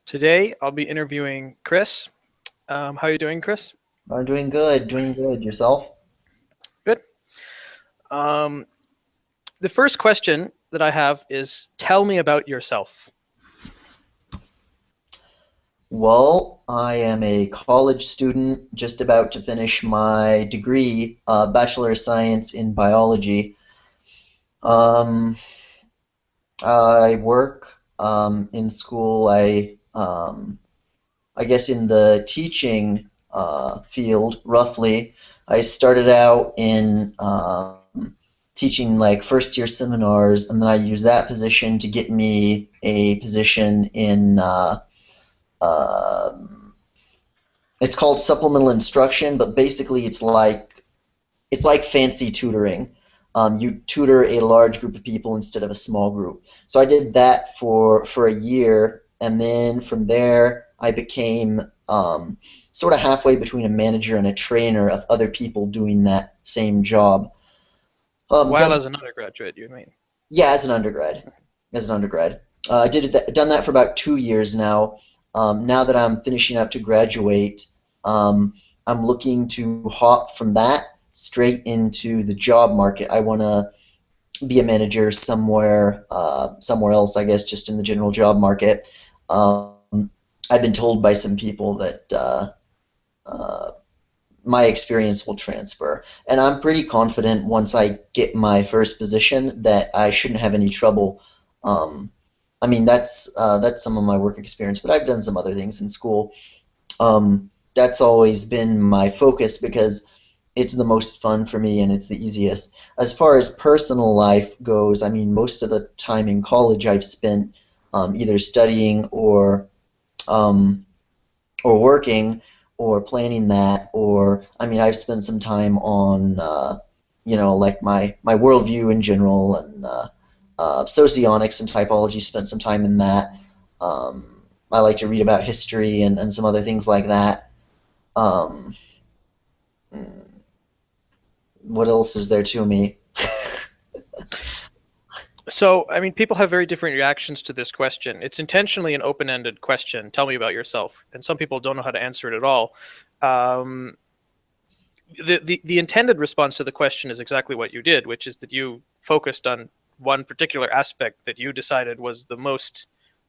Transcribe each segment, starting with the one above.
Today, I'll be interviewing Chris. How are you doing, Chris? I'm doing good, doing good. Yourself? Good. Um, the first question that I have is, tell me about yourself. Well, I am a college student just about to finish my degree, Bachelor of Science in Biology. Um, I work in school. I guess in the teaching field, roughly. I started out in teaching like first year seminars, and then I used that position to get me a position in um, it's called supplemental instruction, but basically it's like fancy tutoring. You tutor a large group of people instead of a small group. So I did that for a year, and then from there I became sort of halfway between a manager and a trainer of other people doing that same job. While Done as an undergraduate, you mean? Yeah, as an undergrad. As an undergrad, done that for about 2 years now. Now that I'm finishing up to graduate, um, I'm looking to hop from that straight into the job market. I want to be a manager somewhere else, I guess, just in the general job market. Um, I've been told by some people that uh, my experience will transfer, and I'm pretty confident once I get my first position that I shouldn't have any trouble. Um, I mean, that's some of my work experience, but I've done some other things in school. That's always been my focus because it's the most fun for me and it's the easiest. As far as personal life goes, I mean, most of the time in college I've spent either studying um, or working or planning that, or I mean, I've spent some time on like my worldview in general, and socionics and typology. Spent some time in that. I like to read about history and some other things like that. Um, what else is there to me? So, I mean, people have very different reactions to this question. It's intentionally an open-ended question. Tell me about yourself. And some people don't know how to answer it at all. Um, the intended response to the question is exactly what you did, which is that you focused on one particular aspect that you decided was the most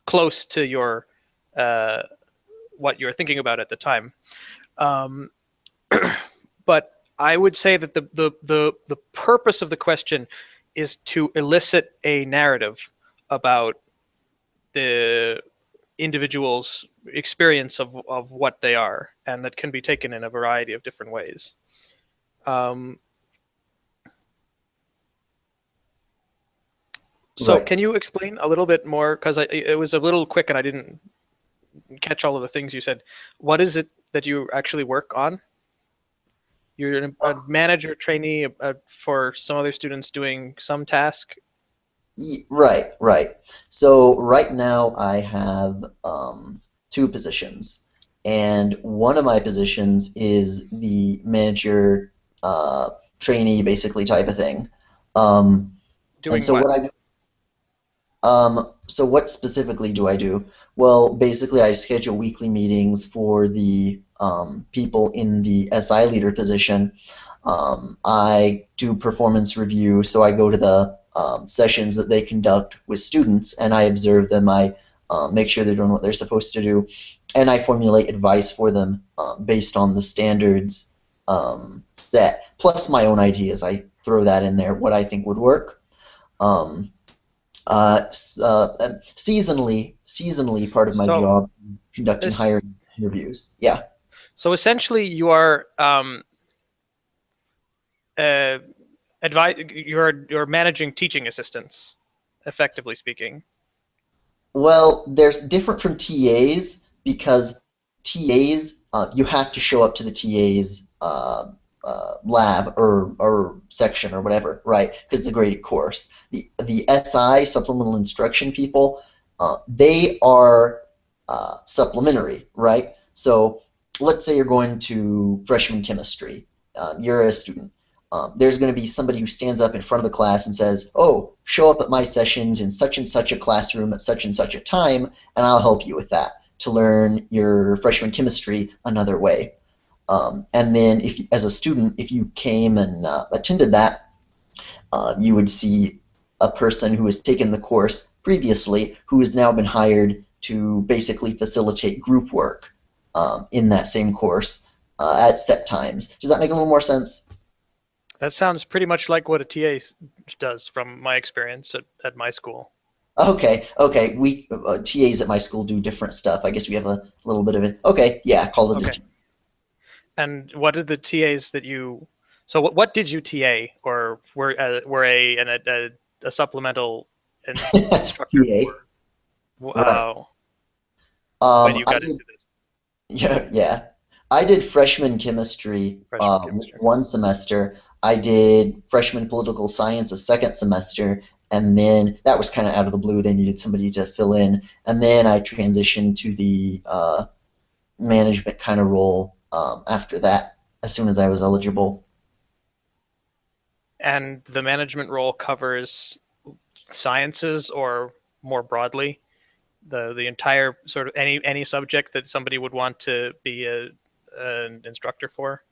close to your uh, what you were thinking about at the time. Um, but I would say that the purpose of the question is to elicit a narrative about the individual's experience of what they are, and that can be taken in a variety of different ways. Um, so, Right. can you explain a little bit more? Because it was a little quick and I didn't catch all of the things you said. What is it that you actually work on? You're a manager trainee for some other students doing some task. Right, right. So right now I have two positions, and one of my positions is the manager trainee basically type of thing. Um, and Doing so what? so what specifically do I do? Well, basically I schedule weekly meetings for the people in the SI leader position. I do performance review, so I go to the sessions that they conduct with students and I observe them. I make sure they're doing what they're supposed to do, and I formulate advice for them based on the standards set, plus my own ideas. I throw that in there, what I think would work. Um, seasonally, part of my So, job, conducting this, hiring interviews. Yeah. so essentially, you are uh, you're managing teaching assistants, effectively speaking. Well, there's different from TAs because TAs, you have to show up to the TA's lab or section or whatever, right? Because it's a graded course. The SI, supplemental instruction people, they are supplementary, right? So let's say you're going to freshman chemistry. You're a student. There's going to be somebody who stands up in front of the class and says, "Oh, show up at my sessions in such and such a classroom at such and such a time, and I'll help you with that." to learn your freshman chemistry another way. And then, if as a student, if you came and attended that, you would see a person who has taken the course previously who has now been hired to basically facilitate group work in that same course at set times. Does that make a little more sense? That sounds pretty much like what a TA does from my experience at my school. Okay, okay. We TAs at my school do different stuff. I guess we have a little bit of it. Okay, yeah, call it a Okay. T. And what did the TAs that you? So what did you TA or were a supplemental instructor TA, for? right. Wow. When you I got did, into this yeah, yeah. I did freshman chemistry freshman chemistry. one semester. I did freshman political science a second semester, and then that was kind of out of the blue. They needed somebody to fill in, and then I transitioned to the management kind of role after that, as soon as I was eligible. And the management role covers sciences or more broadly the entire sort of any subject that somebody would want to be an instructor for.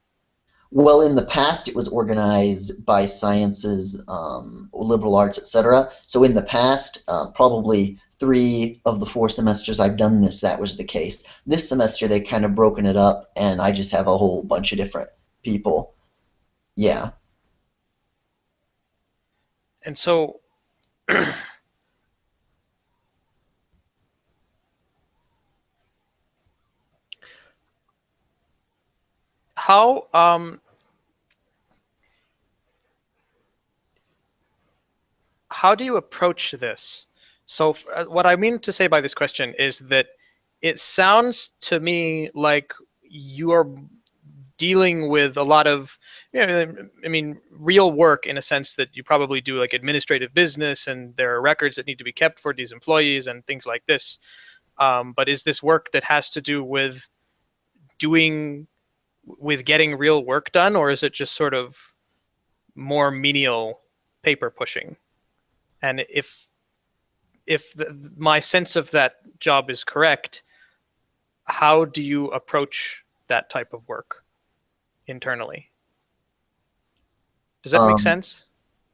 Well, in the past, it was organized by sciences, liberal arts, etc. So in the past, probably 3 of the 4 semesters I've done this, that was the case. This semester, they've kind of broken it up, and I just have a whole bunch of different people. Yeah. And so how how do you approach this? So what I mean to say by this question is that it sounds to me like you are dealing with a lot of, I mean, real work in a sense that you probably do like administrative business and there are records that need to be kept for these employees and things like this. But is this work that has to do with doing, with getting real work done, or is it just sort of more menial paper pushing? And my sense of that job is correct, how do you approach that type of work internally? Does that make Um, sense?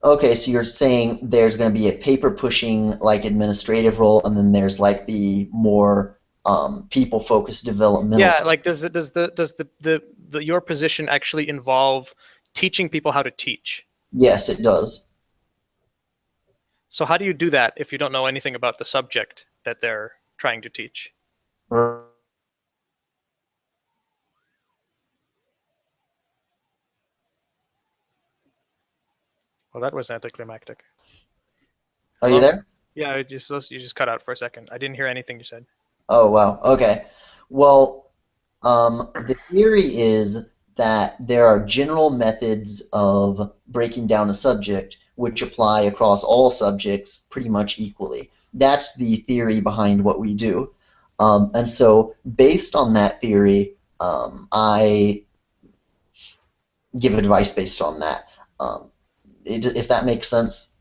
okay, so you're saying there's going to be a paper pushing like administrative role, and then there's like the more people focused developmental. Yeah, like does your position actually involve teaching people how to teach? Yes, it does. So how do you do that if you don't know anything about the subject that they're trying to teach? Are Well, that was anticlimactic. you Hello? there? Yeah, you just cut out for a second. I didn't hear anything you said. Oh, wow. Okay. Well, the theory is that there are general methods of breaking down a subject which apply across all subjects pretty much equally. That's the theory behind what we do. And so, based on that theory, I give advice based on that. If that makes sense.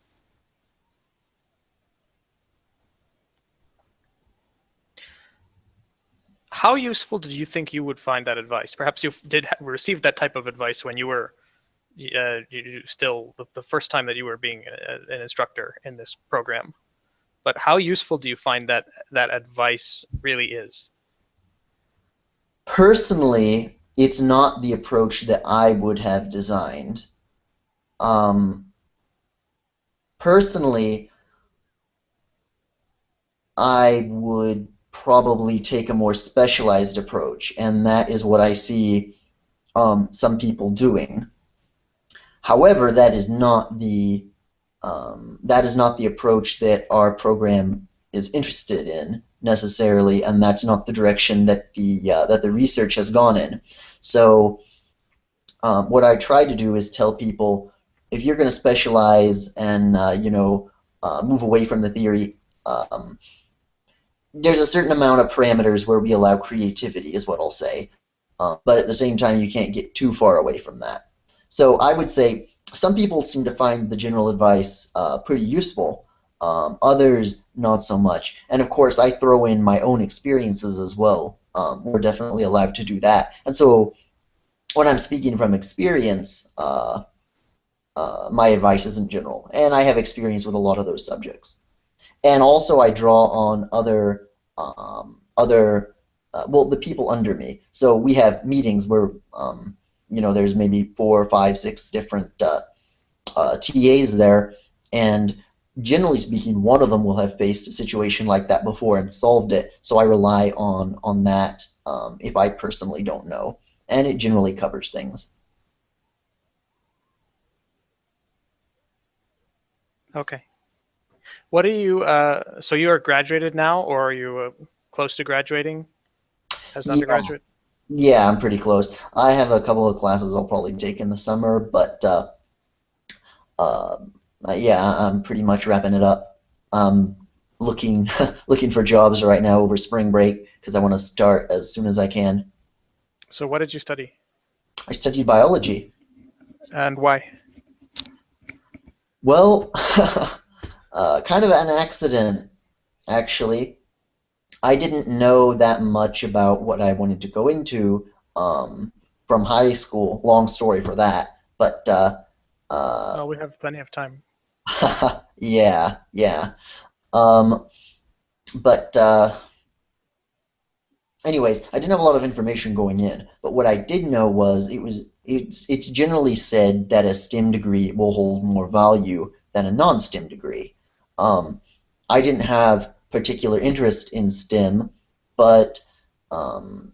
How useful did you think you would find that advice? Perhaps you did receive that type of advice when you were you still the first time that you were being an instructor in this program. But how useful do you find that advice really is? Personally, it's not the approach that I would have designed. Um, Personally, I would probably take a more specialized approach, and that is what I see some people doing. However, that is not the approach that our program is interested in necessarily, and that's not the direction that the research has gone in. So, what I try to do is tell people if you're going to specialize and move away from the theory. There's a certain amount of parameters where we allow creativity, is what I'll say. But at the same time, you can't get too far away from that. So I would say some people seem to find the general advice pretty useful, Others, not so much. And of course, I throw in my own experiences as well. We're definitely allowed to do that. And so when I'm speaking from experience, my advice isn't general. And I have experience with a lot of those subjects. And also, I draw on well, the people under me. So we have meetings where, there's maybe 4, 5, 6 different TAs there, and generally speaking, one of them will have faced a situation like that before and solved it. So I rely on that if I personally don't know, and it generally covers things. Okay. What are you? So you are graduated now, or are you close to graduating as an Yeah, undergraduate? yeah, I'm pretty close. I have a couple of classes I'll probably take in the summer, but uh, yeah, I'm pretty much wrapping it up. I'm looking looking for jobs right now over spring break because I want to start as soon as I can. So what did you study, I studied biology. and why? Well, kind of an accident, actually. I didn't know that much about what I wanted to go into from high school. Long story for that, but uh, Well, we have plenty of time. yeah, yeah. Um, but anyways, I didn't have a lot of information going in. But what I did know was it's generally said that a STEM degree will hold more value than a non-STEM degree. Um, I didn't have particular interest in STEM, but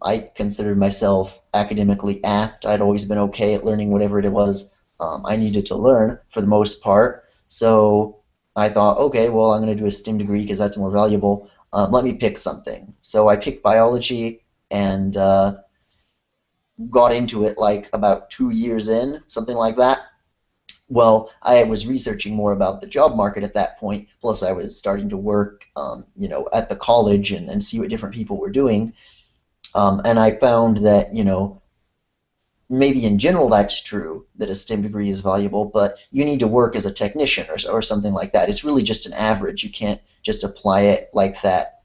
I considered myself academically apt. I'd always been okay at learning whatever it was I needed to learn for the most part. So I thought, okay, well, I'm going to do a STEM degree because that's more valuable. Let me pick something. So I picked biology and got into it like about 2 years in, something like that. Well, I was researching more about the job market at that point. Plus, I was starting to work, at the college and see what different people were doing. And I found that, maybe in general that's true that a STEM degree is valuable, but you need to work as a technician or something like that. It's really just an average. You can't just apply it like that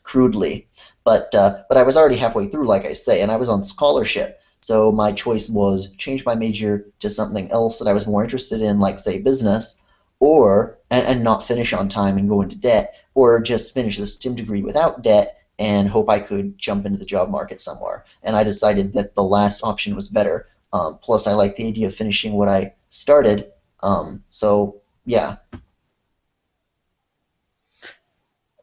crudely. But I was already halfway through, like I say, and I was on scholarship. So my choice was change my major to something else that I was more interested in, like say business, or and not finish on time and go into debt, or just finish the STEM degree without debt and hope I could jump into the job market somewhere. And I decided that the last option was better. Plus, I like the idea of finishing what I started. So yeah,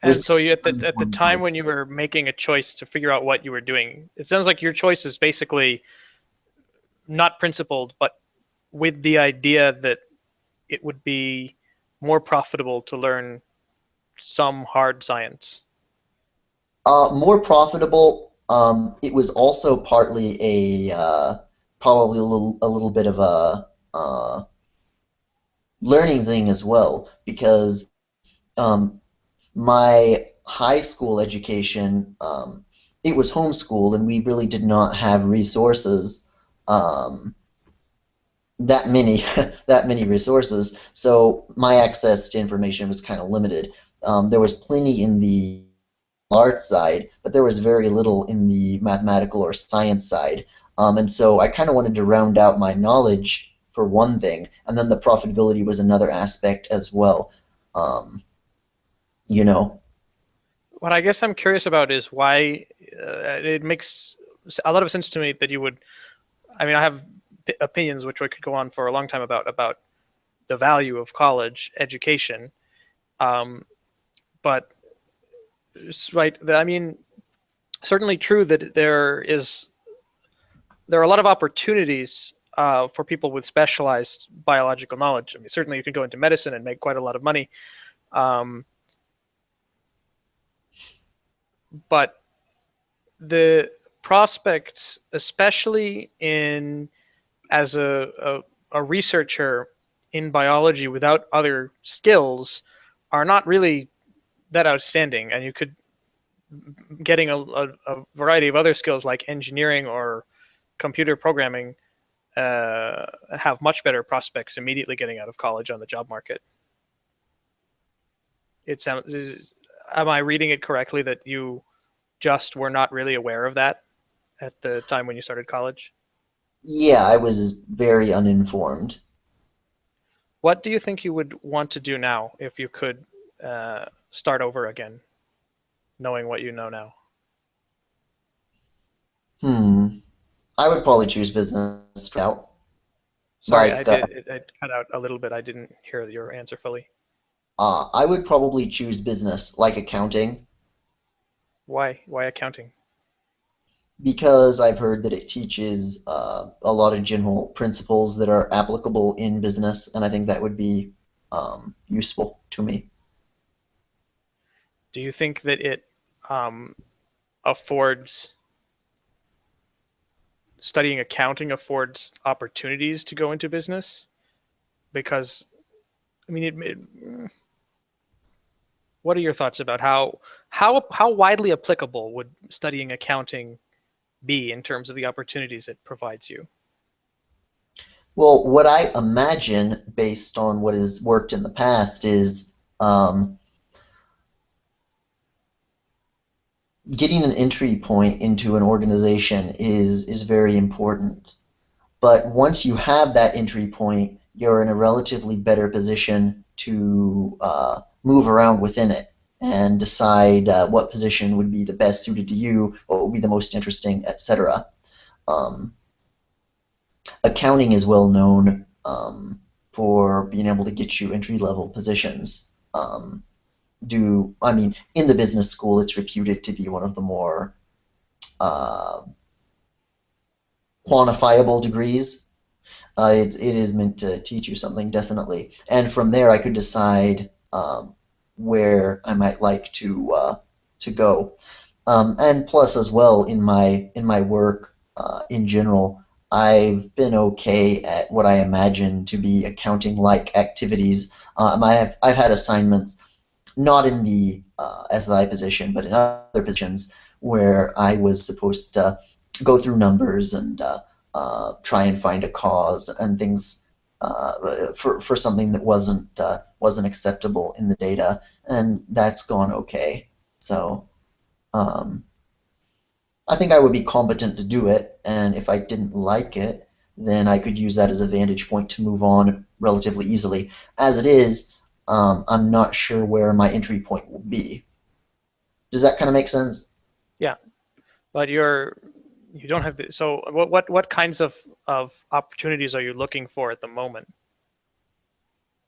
And there's so you at the time when you were making a choice to figure out what you were doing, it sounds like your choice is basically not principled, but with the idea that it would be more profitable to learn some hard science. more profitable. It was also partly probably a little bit of a learning thing as well because um, my high school education, it was homeschooled and we really did not have resources, um, that many that many resources. So my access to information was kind of limited. There was plenty in the arts side, but there was very little in the mathematical or science side. And so I kind of wanted to round out my knowledge for one thing, and then the profitability was another aspect as well. Um, you know, What I guess I'm curious about is why it makes a lot of sense to me that you would. I mean, I have opinions which I could go on for a long time about the value of college education, um, but it's right. I mean, certainly true that there are a lot of opportunities for people with specialized biological knowledge. I mean, certainly you can go into medicine and make quite a lot of money, um, but the prospects, especially in as a researcher in biology without other skills, are not really that outstanding. And you could getting a variety of other skills like engineering or computer programming have much better prospects immediately getting out of college on the job market. It sounds. Am I reading it correctly that you just were not really aware of that at the time when you started college? Yeah, I was very uninformed. What do you think you would want to do now if you could start over again, knowing what you know now? Hmm. I would probably choose business route. Sorry, Like, I cut out a little bit. I didn't hear your answer fully. I would probably choose business, like accounting, Why? Why accounting? because I've heard that it teaches a lot of general principles that are applicable in business, and I think that would be useful to me. Do you think that it um, affords studying accounting affords opportunities to go into business? Because I mean, what are your thoughts about how widely applicable would studying accounting be in terms of the opportunities it provides you? Well, what I imagine, based on what has worked in the past, is getting an entry point into an organization is very important. But once you have that entry point, you're in a relatively better position to move around within it and decide what position would be the best suited to you, what would be the most interesting, etc. Um, Accounting is well known for being able to get you entry level positions. I mean, in the business school, it's reputed to be one of the more uh, quantifiable degrees. It is meant to teach you something, definitely. And from there, I could decide where I might like to go. And plus, as well, in my work in general, I've been okay at what I imagine to be accounting-like activities. I've had assignments not in the SI position, but in other positions where I was supposed to go through numbers and try and find a cause and things for something that wasn't acceptable in the data, and that's gone okay. So um, I think I would be competent to do it, and if I didn't like it, then I could use that as a vantage point to move on relatively easily. As it is, I'm not sure where my entry point will be. Does that kind of make sense? Yeah, but you don't have the, so what kinds of opportunities are you looking for at the moment?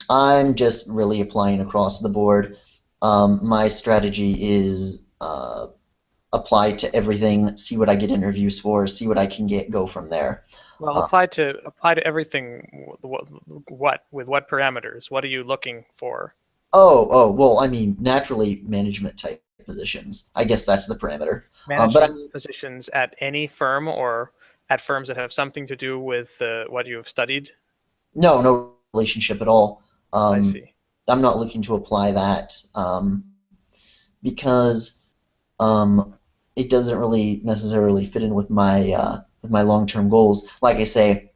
I'm just really applying across the board. My strategy is apply to everything, see what I get interviews for, see what I can get, go from there. Well, Uh, apply to everything. What with what parameters? What are you looking for? well, I mean, naturally, management type positions. I guess that's the parameter. But I Management mean, positions at any firm or at firms that have something to do with what you have studied? no relationship at all. I Um, see. I'm not looking to apply that because um, it doesn't really necessarily fit in with my long-term goals. Like I say,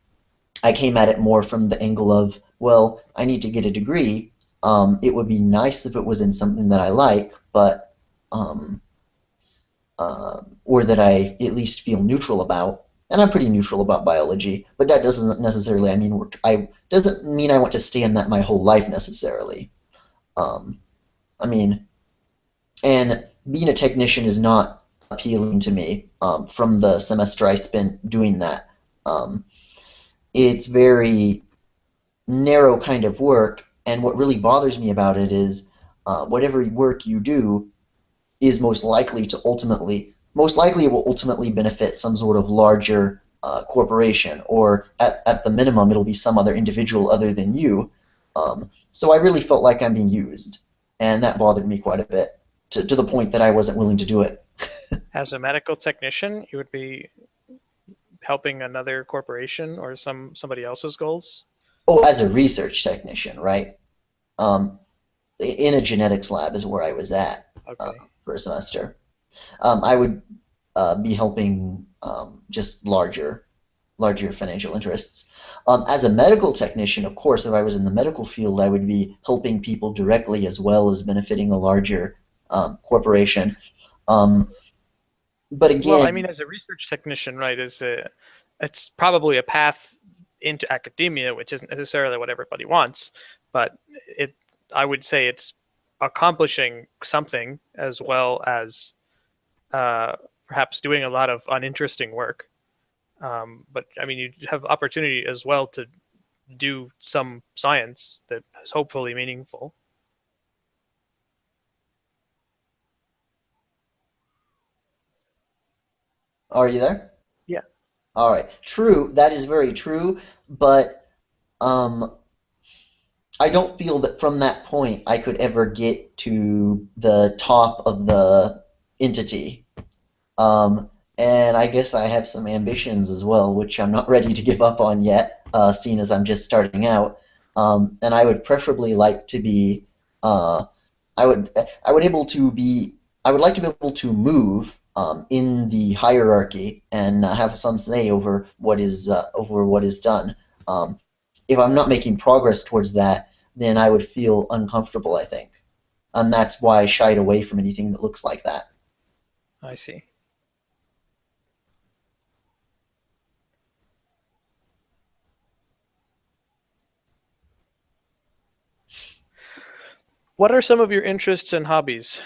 I came at it more from the angle of, well, I need to get a degree. It would be nice if it was in something that I like, but um, or that I at least feel neutral about. And I'm pretty neutral about biology, but that doesn't necessarily. I mean, I doesn't mean I want to stay in that my whole life necessarily. Um, I mean, and being a technician is not appealing to me from the semester I spent doing that. Um, it's very narrow kind of work, and what really bothers me about it is whatever work you do is most likely it will ultimately benefit some sort of larger corporation, or at the minimum it'll be some other individual other than you. So I really felt like I'm being used, and that bothered me quite a bit to the point that I wasn't willing to do it. As a medical technician, you would be helping another corporation or somebody else's goals. Oh, as a research technician, right? Um, in a genetics lab is where I was at Okay. for a semester. I would be helping just larger financial interests. As a medical technician, of course, if I was in the medical field, I would be helping people directly as well as benefiting a larger corporation. But Well, I again, mean, as a research technician, right, it's probably a path into academia, which isn't necessarily what everybody wants, but I would say it's accomplishing something as well as uh, perhaps doing a lot of uninteresting work. But I mean, you have opportunity as well to do some science that is hopefully meaningful. are you there? Yeah. All right. True. That is very true. But um, I don't feel that from that point I could ever get to the top of the entity. And I guess I have some ambitions as well, which I'm not ready to give up on yet, seeing as I'm just starting out. And I would preferably like to be, uh, I would able to be, I would like to be able to move in the hierarchy and have some say over what is done. Um, if I'm not making progress towards that, then I would feel uncomfortable, I think. And that's why I shied away from anything that looks like that. I see. What are some of your interests and hobbies?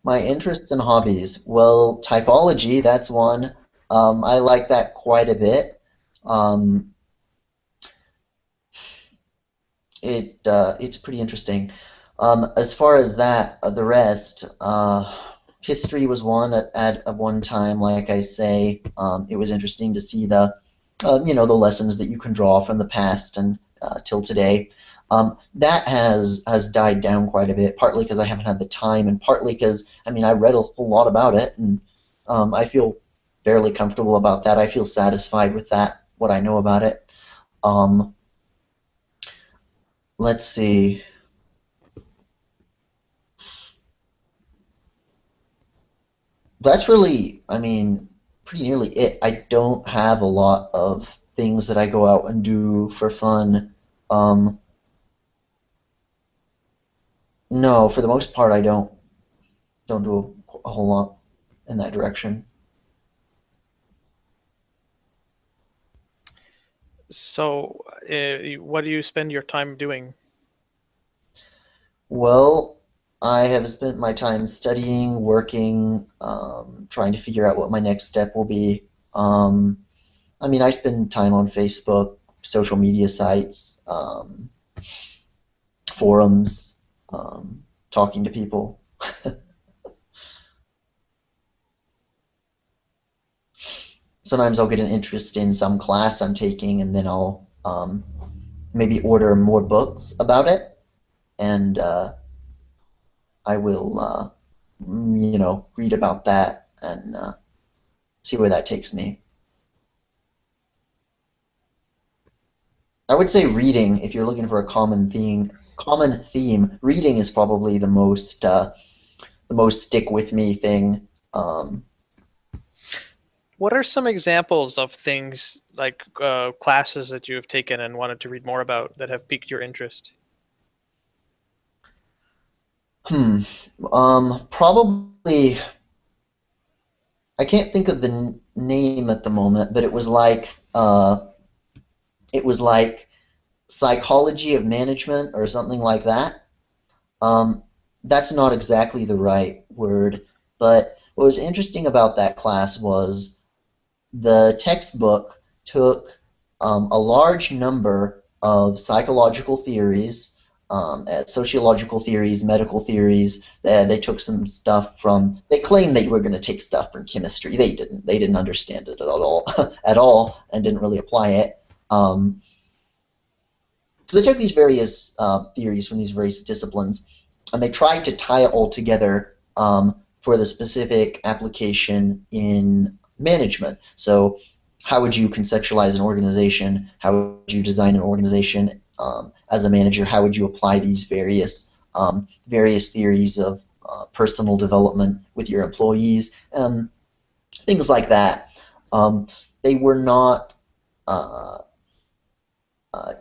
My interests and hobbies. Well, typology, that's one. I like that quite a bit. Um, it's pretty interesting. As far as that, the rest, history was one at one time. Like I say, it was interesting to see the lessons that you can draw from the past and till today. That has died down quite a bit, partly because I haven't had the time, and partly because I mean I read a whole lot about it, and I feel fairly comfortable about that. I feel satisfied with that, what I know about it. Um, let's see. That's really, I mean, pretty nearly it. I don't have a lot of things that I go out and do for fun. Um, no, for the most part, I don't do a whole lot in that direction. So, what do you spend your time doing? Well, I have spent my time studying, working, trying to figure out what my next step will be. I mean, I spend time on Facebook, social media sites, forums, talking to people. Sometimes I'll get an interest in some class I'm taking, and then I'll maybe order more books about it, and I will, read about that and see where that takes me. I would say reading, if you're looking for a common theme, reading is probably the most stick with me thing. What are some examples of things like classes that you have taken and wanted to read more about that have piqued your interest? Hmm. Probably I can't think of the name at the moment, but it was like psychology of management or something like that. Um, that's not exactly the right word, but what was interesting about that class was the textbook took a large number of psychological theories, sociological theories, medical theories. They took some stuff from. They claimed they were going to take stuff from chemistry. They didn't. They didn't understand it at all, at all, and didn't really apply it. So they took these various theories from these various disciplines, and they tried to tie it all together for the specific application in management. So, how would you conceptualize an organization? How would you design an organization as a manager? How would you apply these various theories of personal development with your employees? Things like that. Um, they were not. Uh,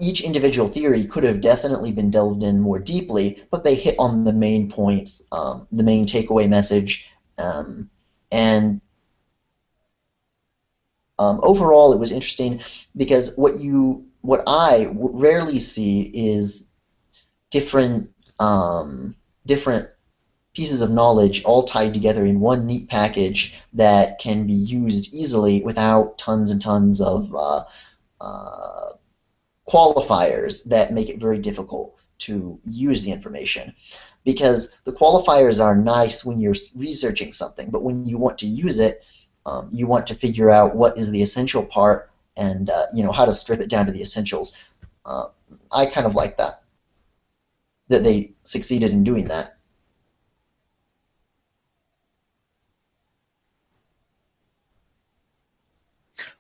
each individual theory could have definitely been delved in more deeply, but they hit on the main points, the main takeaway message, and overall it was interesting because what I rarely see is different different pieces of knowledge all tied together in one neat package that can be used easily without tons and tons of uh, qualifiers that make it very difficult to use the information. Because the qualifiers are nice when you're researching something, but when you want to use it, you want to figure out what is the essential part and how to strip it down to the essentials. Uh, I kind of like that they succeeded in doing that.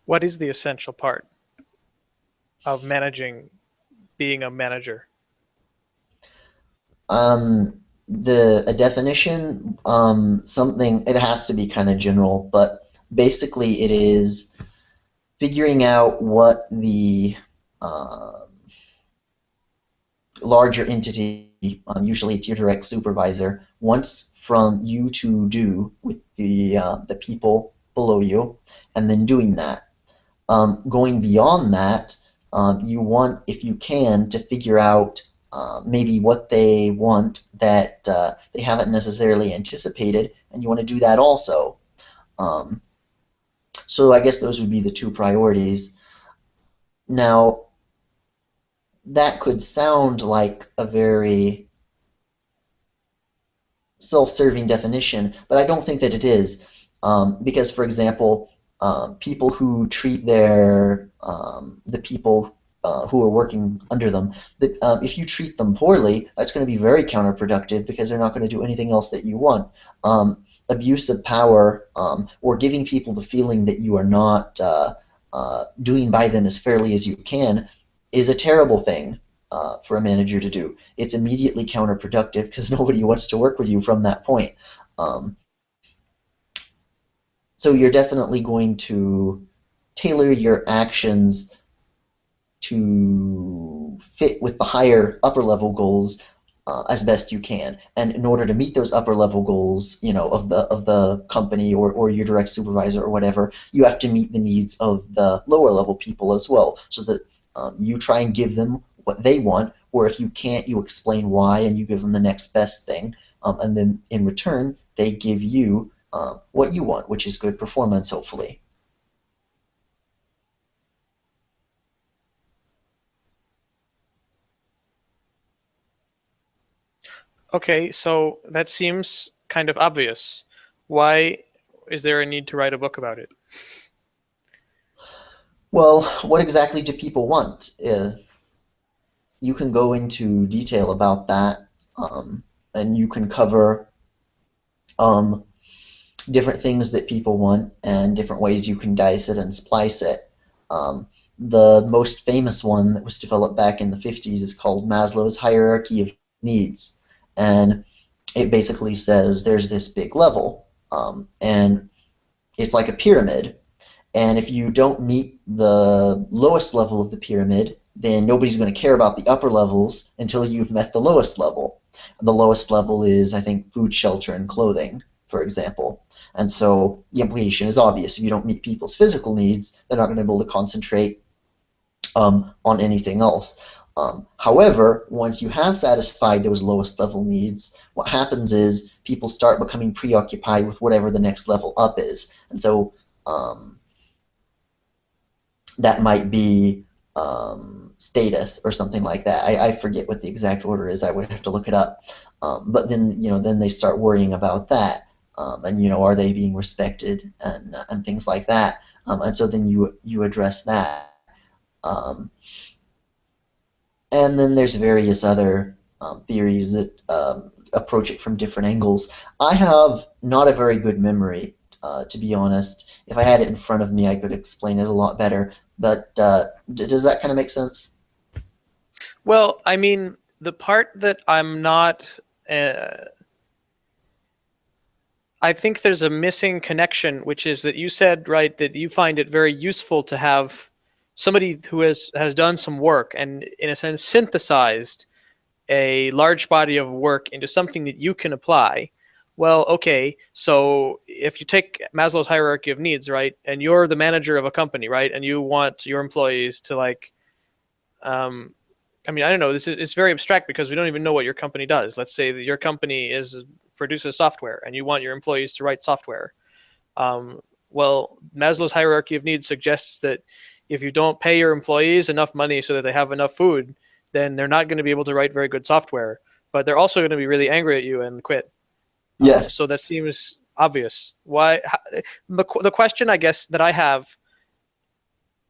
What is the essential part of managing, being a manager? A definition, something, it has to be kind of general, but basically it is figuring out what the larger entity, usually it's your direct supervisor, wants from you to do with the people below you, and then doing that. Going beyond that, you want, if you can, to figure out maybe what they want that they haven't necessarily anticipated, and you want to do that also. Um, so I guess those would be the two priorities. Now, that could sound like a very self-serving definition, but I don't think that it is. Because, for example, people who treat the people who are working under them, if you treat them poorly, that's going to be very counterproductive because they're not going to do anything else that you want. Abuse of power or giving people the feeling that you are not doing by them as fairly as you can is a terrible thing for a manager to do. It's immediately counterproductive because nobody wants to work with you from that point. Um, so you're definitely going to tailor your actions to fit with the higher upper level goals as best you can. And in order to meet those upper level goals, of the company or your direct supervisor or whatever, you have to meet the needs of the lower level people as well, so that you try and give them what they want, or if you can't, you explain why and you give them the next best thing, and then in return, they give you what you want, which is good performance, hopefully. Okay, so that seems kind of obvious. Why is there a need to write a book about it? Well, what exactly do people want? You can go into detail about that, and you can cover um, different things that people want and different ways you can dice it and splice it. Um, the most famous one that was developed back in the 50s is called Maslow's hierarchy of needs. And it basically says there's this big level, and it's like a pyramid. And if you don't meet the lowest level of the pyramid, then nobody's going to care about the upper levels until you've met the lowest level. The lowest level is, I think, food, shelter, and clothing, for example. And so the implication is obvious. If you don't meet people's physical needs, they're not going to be able to concentrate on anything else. However, once you have satisfied those lowest level needs, what happens is people start becoming preoccupied with whatever the next level up is. And so that might be status or something like that. I forget what the exact order is. I would have to look it up. But then they start worrying about that. And are they being respected and things like that. And so then you address that. Um, and then there's various other theories that approach it from different angles. I have not a very good memory, to be honest. If I had it in front of me, I could explain it a lot better. But does that kind of make sense? Well, I mean, the part that I'm not, uh, I think there's a missing connection, which is that you said, right, that you find it very useful to have somebody who has done some work and, in a sense, synthesized a large body of work into something that you can apply. Well, okay, so if you take Maslow's hierarchy of needs, right, and you're the manager of a company, right, and you want your employees to like, I mean, I don't know, this is it's very abstract because we don't even know what your company does. Let's say that your company produces software and you want your employees to write software. Um, well, Maslow's hierarchy of needs suggests that if you don't pay your employees enough money so that they have enough food, then they're not going to be able to write very good software. But they're also going to be really angry at you and quit. Yes. So that seems obvious. Why? The question, I guess, that I have,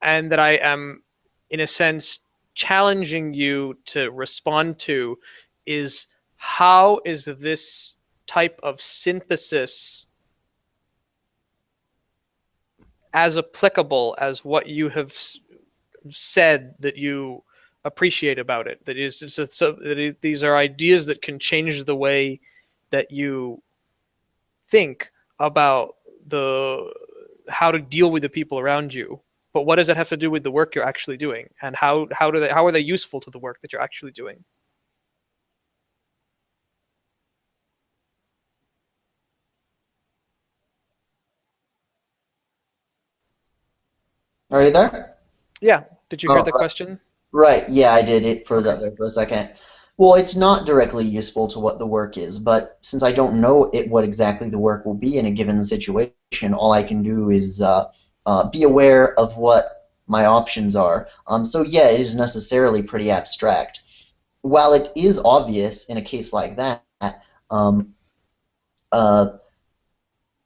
and that I am, in a sense, challenging you to respond to, is how is this type of synthesis as applicable as what you have said that you appreciate about it? That is, these are ideas that can change the way that you think about how to deal with the people around you. But what does that have to do with the work you're actually doing, and how are they useful to the work that you're actually doing? Are you there? Yeah. Did you hear Oh, the question? right. Yeah, I did. It froze Okay. up there for a second. Well, it's not directly useful to what the work is, but since I don't know what exactly the work will be in a given situation, all I can do is be aware of what my options are. So yeah, it is necessarily pretty abstract. While it is obvious in a case like that, um, uh,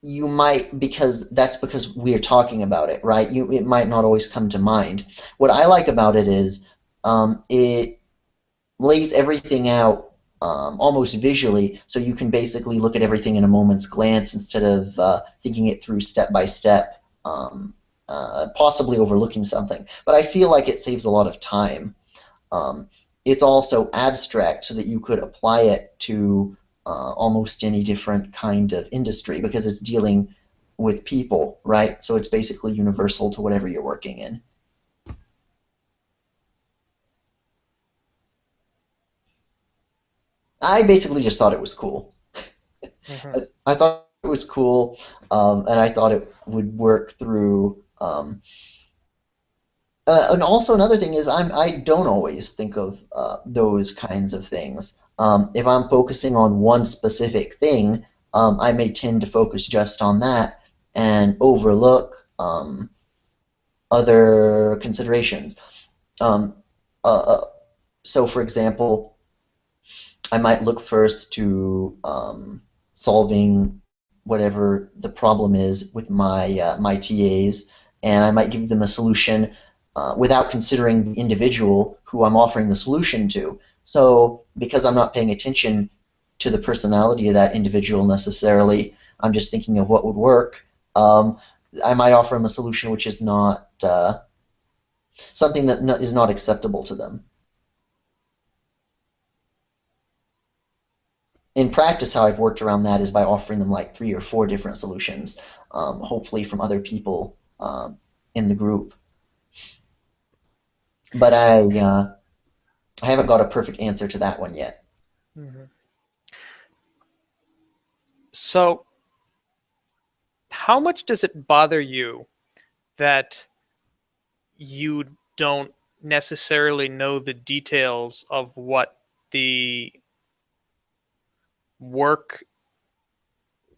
you might, because we're talking about it, right? It might not always come to mind. What I like about it is it lays everything out almost visually, so you can basically look at everything in a moment's glance instead of thinking it through step by step, possibly overlooking something. But I feel like it saves a lot of time. Um, it's also abstract, so that you could apply it to almost any different kind of industry because it's dealing with people, right? So it's basically universal to whatever you're working in. I basically just thought it was cool. Mm-hmm. I thought it was cool, and I thought it would work through. And also another thing is I don't always think of those kinds of things. If I'm focusing on one specific thing, I may tend to focus just on that and overlook other considerations. Um, uh, uh, so, for example, I might look first to solving whatever the problem is with my TAs, and I might give them a solution without considering the individual who I'm offering the solution to. So, because I'm not paying attention to the personality of that individual necessarily, I'm just thinking of what would work. I might offer them a solution which is not something that is not acceptable to them. In practice, how I've worked around that is by offering them like 3 or 4 different solutions, hopefully from other people in the group. But I haven't got a perfect answer to that one yet. Mm-hmm. So, how much does it bother you that you don't necessarily know the details of what the work,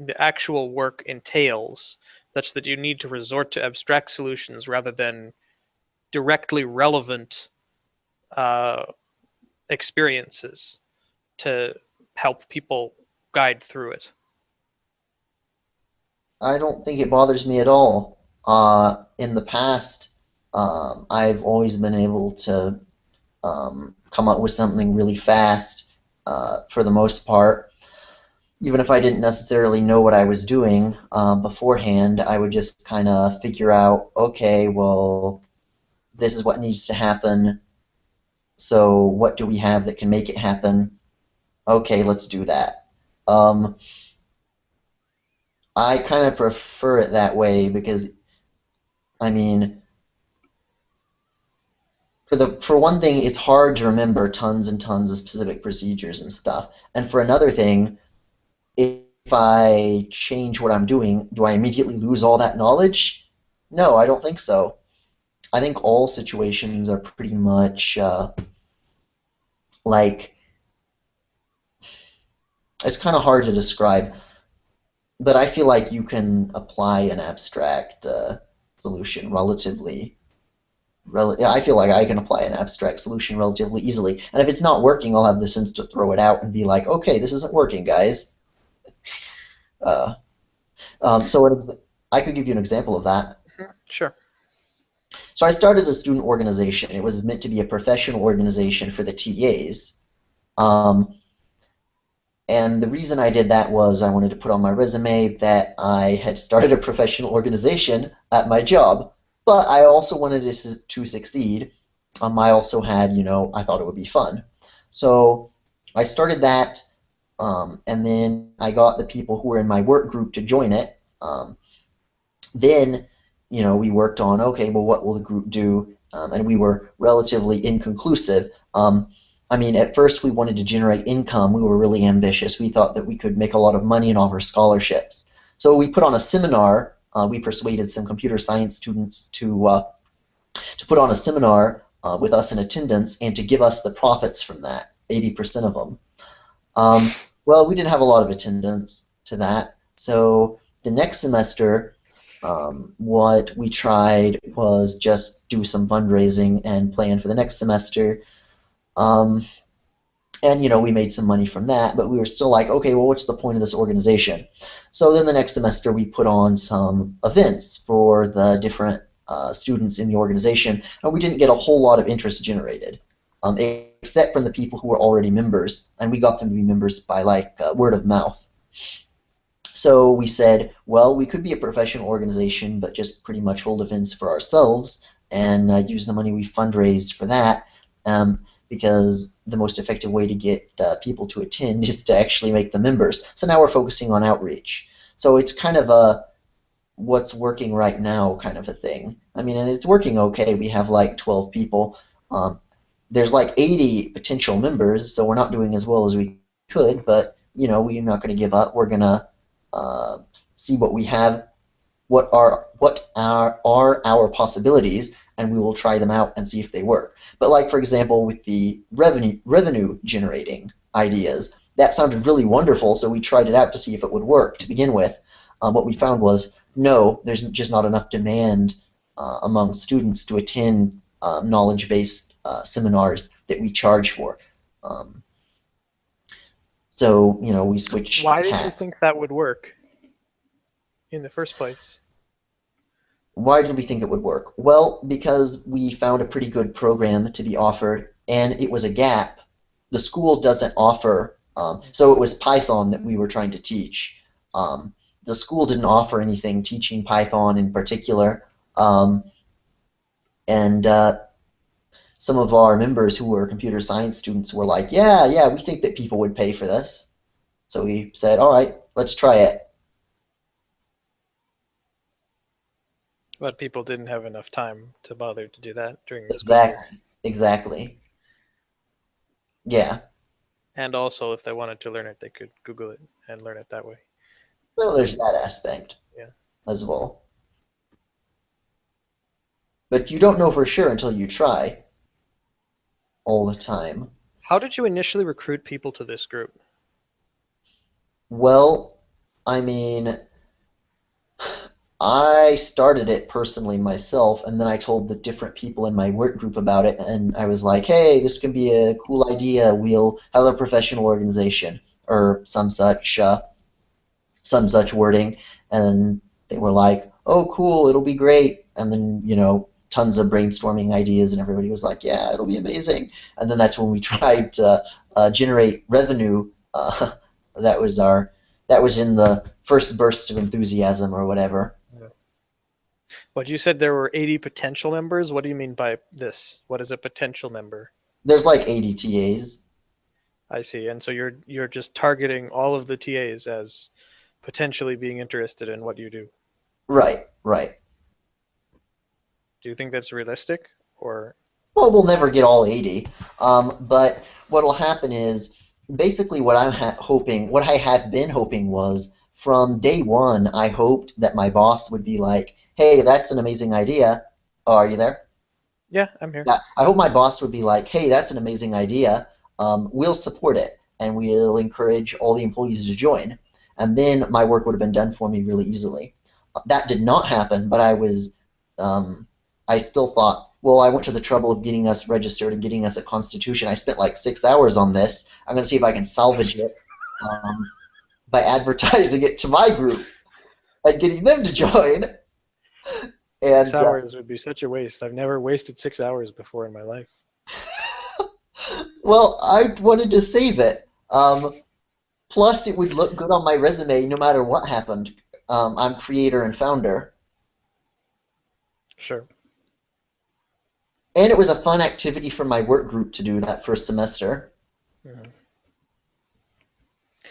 the actual work entails, such that you need to resort to abstract solutions rather than directly relevant uh, experiences to help people guide through it? I don't think it bothers me at all. In the past, I've always been able to come up with something really fast for the most part. Even if I didn't necessarily know what I was doing beforehand, I would just kind of figure out, okay, well, this is what needs to happen. So what do we have that can make it happen? Okay, let's do that. Um, I kind of prefer it that way because, I mean, for one thing, it's hard to remember tons and tons of specific procedures and stuff. And for another thing, if I change what I'm doing, do I immediately lose all that knowledge? No, I don't think so. I think all situations are pretty much like it's kind of hard to describe, but I feel like you can apply an abstract solution relatively. Yeah, I feel like I can apply an abstract solution relatively easily, and if it's not working, I'll have the sense to throw it out and be like, okay, this isn't working, guys. Uh, so I could give you an example of that. Sure. So I started a student organization. It was meant to be a professional organization for the TAs. Um, and the reason I did that was I wanted to put on my resume that I had started a professional organization at my job. But I also wanted to succeed. I also had, I thought it would be fun. So I started that, and then I got the people who were in my work group to join it. Then, we worked on, okay, well, what will the group do? And we were relatively inconclusive. I mean, at first we wanted to generate income. We were really ambitious. We thought that we could make a lot of money and offer scholarships. So we put on a seminar. We persuaded some computer science students to put on a seminar with us in attendance and to give us the profits from that, 80% of them. Well, we didn't have a lot of attendance to that. So the next semester, what we tried was just do some fundraising and plan for the next semester. Um, and we made some money from that, but we were still like, okay, well, what's the point of this organization? So then the next semester we put on some events for the different students in the organization, and we didn't get a whole lot of interest generated, except from the people who were already members, and we got them to be members by word of mouth. So we said, well, we could be a professional organization, but just pretty much hold events for ourselves and use the money we fundraised for that, because the most effective way to get people to attend is to actually make them members. So now we're focusing on outreach. So it's kind of a what's working right now kind of a thing. I mean, and it's working okay. We have like 12 people. There's like 80 potential members, so we're not doing as well as we could, but we're not going to give up. We're going to see what we have, what are our possibilities, and we will try them out and see if they work. But like, for example, with the revenue generating ideas, that sounded really wonderful, so we tried it out to see if it would work to begin with. What we found was, no, there's just not enough demand among students to attend knowledge-based seminars that we charge for. So, we switched Why did you tack. think that would work in the first place? Why did we think it would work? Well, because we found a pretty good program to be offered, and it was a gap. The school doesn't offer, so it was Python that we were trying to teach. The school didn't offer anything teaching Python in particular, and some of our members who were computer science students were like, yeah, we think that people would pay for this. So we said, all right, let's try it. But people didn't have enough time to bother to do that during the school year. Exactly. Yeah. And also, if they wanted to learn it, they could Google it and learn it that way. Well, there's that aspect Yeah. as well. But you don't know for sure until you try all the time. How did you initially recruit people to this group? Well, I mean, I started it personally myself, and then I told the different people in my work group about it, and I was like, hey, this could be a cool idea. We'll have a professional organization, or some such wording, and they were like, oh, cool, it'll be great. And then, tons of brainstorming ideas, and everybody was like, yeah, it'll be amazing. And then that's when we tried to generate revenue. That was in the first burst of enthusiasm or whatever. But you said there were 80 potential members. What do you mean by this? What is a potential member? There's like 80 TAs. I see. And so you're just targeting all of the TAs as potentially being interested in what you do. Right, right. Do you think that's realistic? Or Well, we'll never get all 80. But what'll happen is basically what what I have been hoping was from day one, I hoped that my boss would be like, hey, that's an amazing idea. Oh, are you there? yeah, I'm here. Yeah, I hope my boss would be like, hey, that's an amazing idea. We'll support it and we'll encourage all the employees to join. And then my work would have been done for me really easily. That did not happen, but I still thought, well, I went to the trouble of getting us registered and getting us a constitution. I spent like 6 hours on this. I'm going to see if I can salvage it by advertising it to my group and getting them to join. Six And hours would be such a waste. I've never wasted 6 hours before in my life. well, I wanted to save it. Plus, it would look good on my resume no matter what happened. I'm creator and founder. Sure. And it was a fun activity for my work group to do that first semester. Mhm.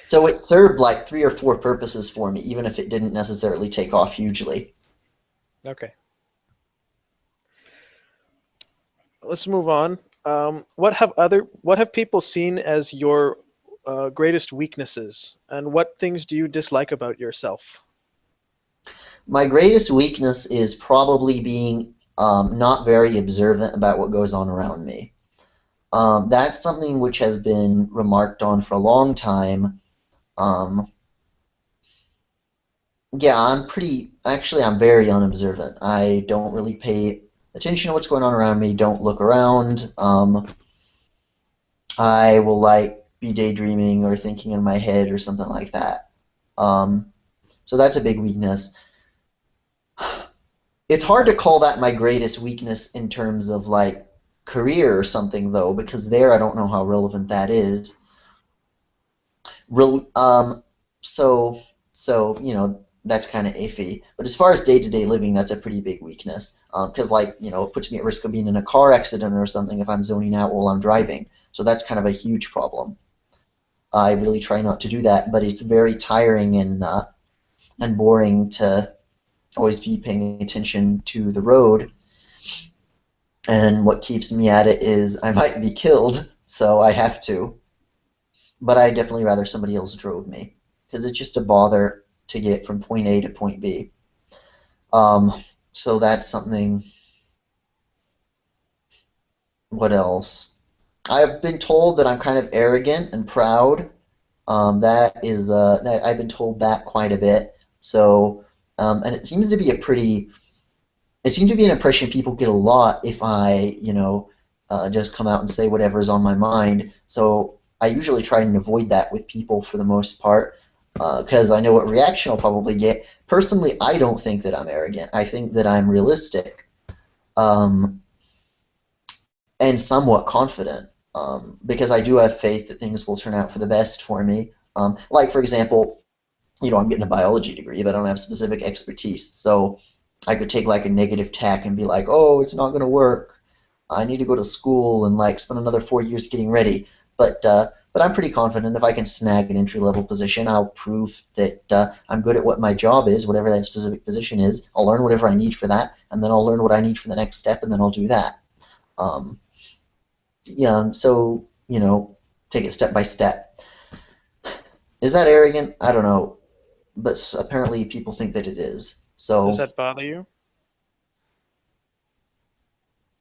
So it served like 3 or 4 purposes for me, even if it didn't necessarily take off hugely. Okay. Let's move on. What have people seen as your greatest weaknesses, and what things do you dislike about yourself? My greatest weakness is probably being not very observant about what goes on around me. That's something which has been remarked on for a long time. Um, yeah, I'm very unobservant. I don't really pay attention to what's going on around me, don't look around. I will like be daydreaming or thinking in my head or something like that. Um, so that's a big weakness. It's hard to call that my greatest weakness in terms of like career or something though, because there I don't know how relevant that is. Rel so that's kind of iffy. But as far as day-to-day living, that's a pretty big weakness. Because it puts me at risk of being in a car accident or something if I'm zoning out while I'm driving. So that's kind of a huge problem. I really try not to do that, but it's very tiring and boring to always be paying attention to the road. And what keeps me at it is I might be killed, so I have to. But I definitely rather somebody else drove me because it's just a bother to get from point A to point B. So that's something. What else? I've been told that I'm kind of arrogant and proud. That I've been told that quite a bit. So, and it seems to be it seems to be an impression people get a lot if I, just come out and say whatever's on my mind. So I usually try and avoid that with people for the most part, because I know what reaction I'll probably get. Personally, I don't think that I'm arrogant. I think that I'm realistic, um, and somewhat confident, because I do have faith that things will turn out for the best for me. Like, for example, I'm getting a biology degree, but I don't have specific expertise. So I could take like a negative tack and be like, oh, it's not going to work. I need to go to school and like spend another 4 years getting ready. But I'm pretty confident if I can snag an entry-level position, I'll prove that I'm good at what my job is, whatever that specific position is. I'll learn whatever I need for that, and then I'll learn what I need for the next step, and then I'll do that. Um, yeah, so, take it step by step. Is that arrogant? I don't know, but apparently people think that it is. Does So that bother you?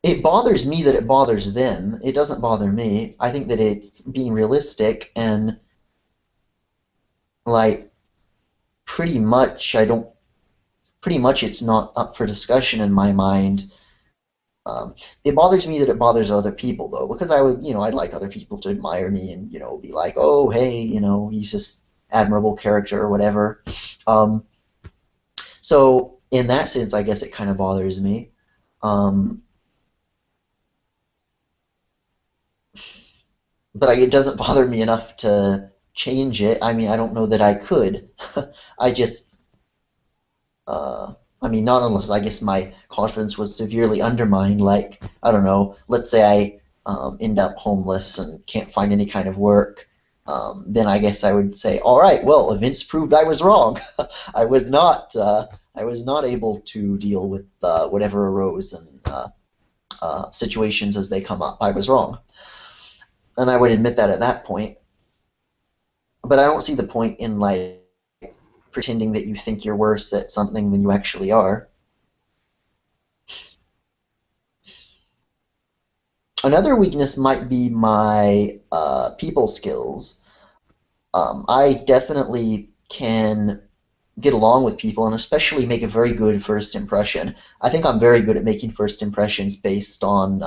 it bothers me that it bothers them. It doesn't bother me. I think that it's being realistic and like pretty much it's not up for discussion in my mind. It bothers me that it bothers other people though, because I'd like other people to admire me and be like, oh hey, he's just admirable character or whatever. Um, so in that sense, I guess it kind of bothers me. Um, but it doesn't bother me enough to change it. I mean, I don't know that I could. I just, not unless I guess my confidence was severely undermined. Like, I don't know, let's say I end up homeless and can't find any kind of work. then I guess I would say, all right, well, events proved I was wrong. I was not able to deal with whatever arose and situations as they come up. I was wrong, and I would admit that at that point. But I don't see the point in like pretending that you think you're worse at something than you actually are. Another weakness might be my people skills. I definitely can get along with people and especially make a very good first impression. I think I'm very good at making first impressions based on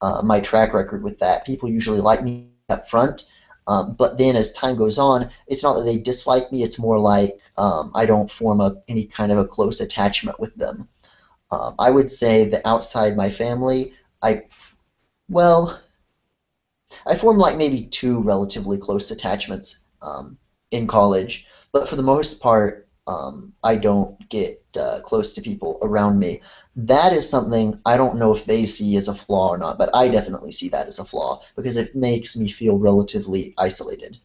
my track record with that. People usually like me up front, but then as time goes on, it's not that they dislike me, it's more like I don't form any kind of a close attachment with them. I would say that outside my family, well, I formed like maybe two relatively close attachments in college, but for the most part, I don't get close to people around me. That is something I don't know if they see as a flaw or not, but I definitely see that as a flaw because it makes me feel relatively isolated.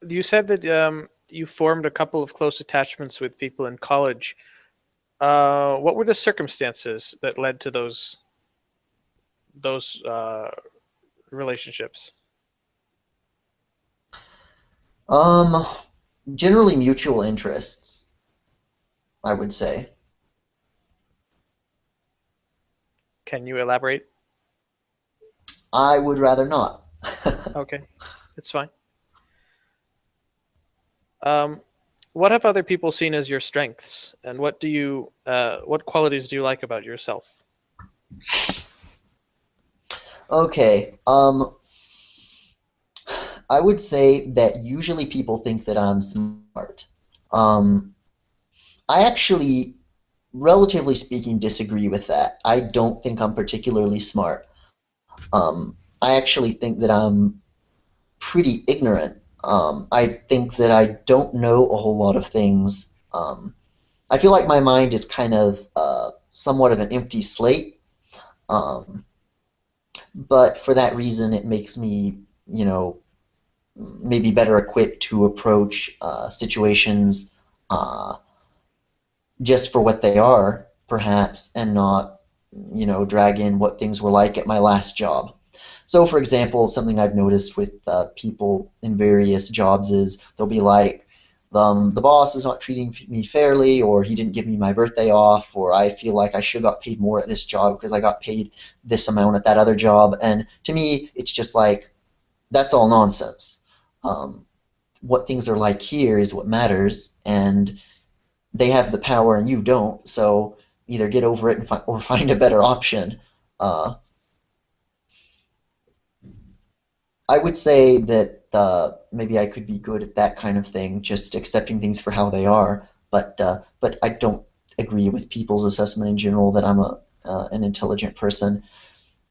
You said that you formed a couple of close attachments with people in college. What were the circumstances that led to those relationships? Um, Generally mutual interests, I would say. Can you elaborate? I would rather not. Okay, it's fine. Um, what have other people seen as your strengths, and what qualities do you like about yourself? Okay. I would say that usually people think that I'm smart. Um, I actually, relatively speaking, disagree with that. I don't think I'm particularly smart. I actually think that I'm pretty ignorant. I think that I don't know a whole lot of things. I feel like my mind is kind of somewhat of an empty slate. Um, but for that reason, it makes me, you know, maybe better equipped to approach situations uh, just for what they are, perhaps, and not, drag in what things were like at my last job. So, for example, something I've noticed with people in various jobs is they'll be like, the boss is not treating me fairly, or he didn't give me my birthday off, or I feel like I should have got paid more at this job because I got paid this amount at that other job. And to me, it's just like, that's all nonsense. Um, what things are like here is what matters, and they have the power and you don't. So either get over it or find a better option. Uh, I would say that maybe I could be good at that kind of thing, just accepting things for how they are. But I don't agree with people's assessment in general that I'm an intelligent person.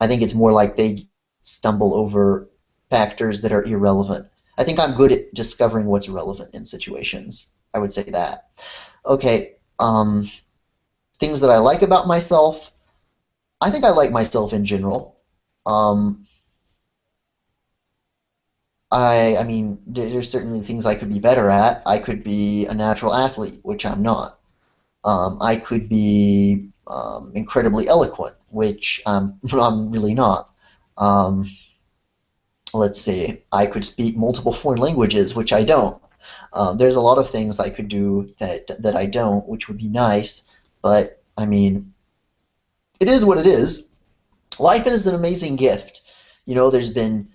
I think it's more like they stumble over factors that are irrelevant. I think I'm good at discovering what's relevant in situations. I would say that. Okay, things that I like about myself. I think I like myself in general. Um, I mean, there's certainly things I could be better at. I could be a natural athlete, which I'm not. I could be incredibly eloquent, which I'm really not. Um, let's see, I could speak multiple foreign languages, which I don't. There's a lot of things I could do that I don't, which would be nice. But I mean, it is what it is. Life is an amazing gift. There's been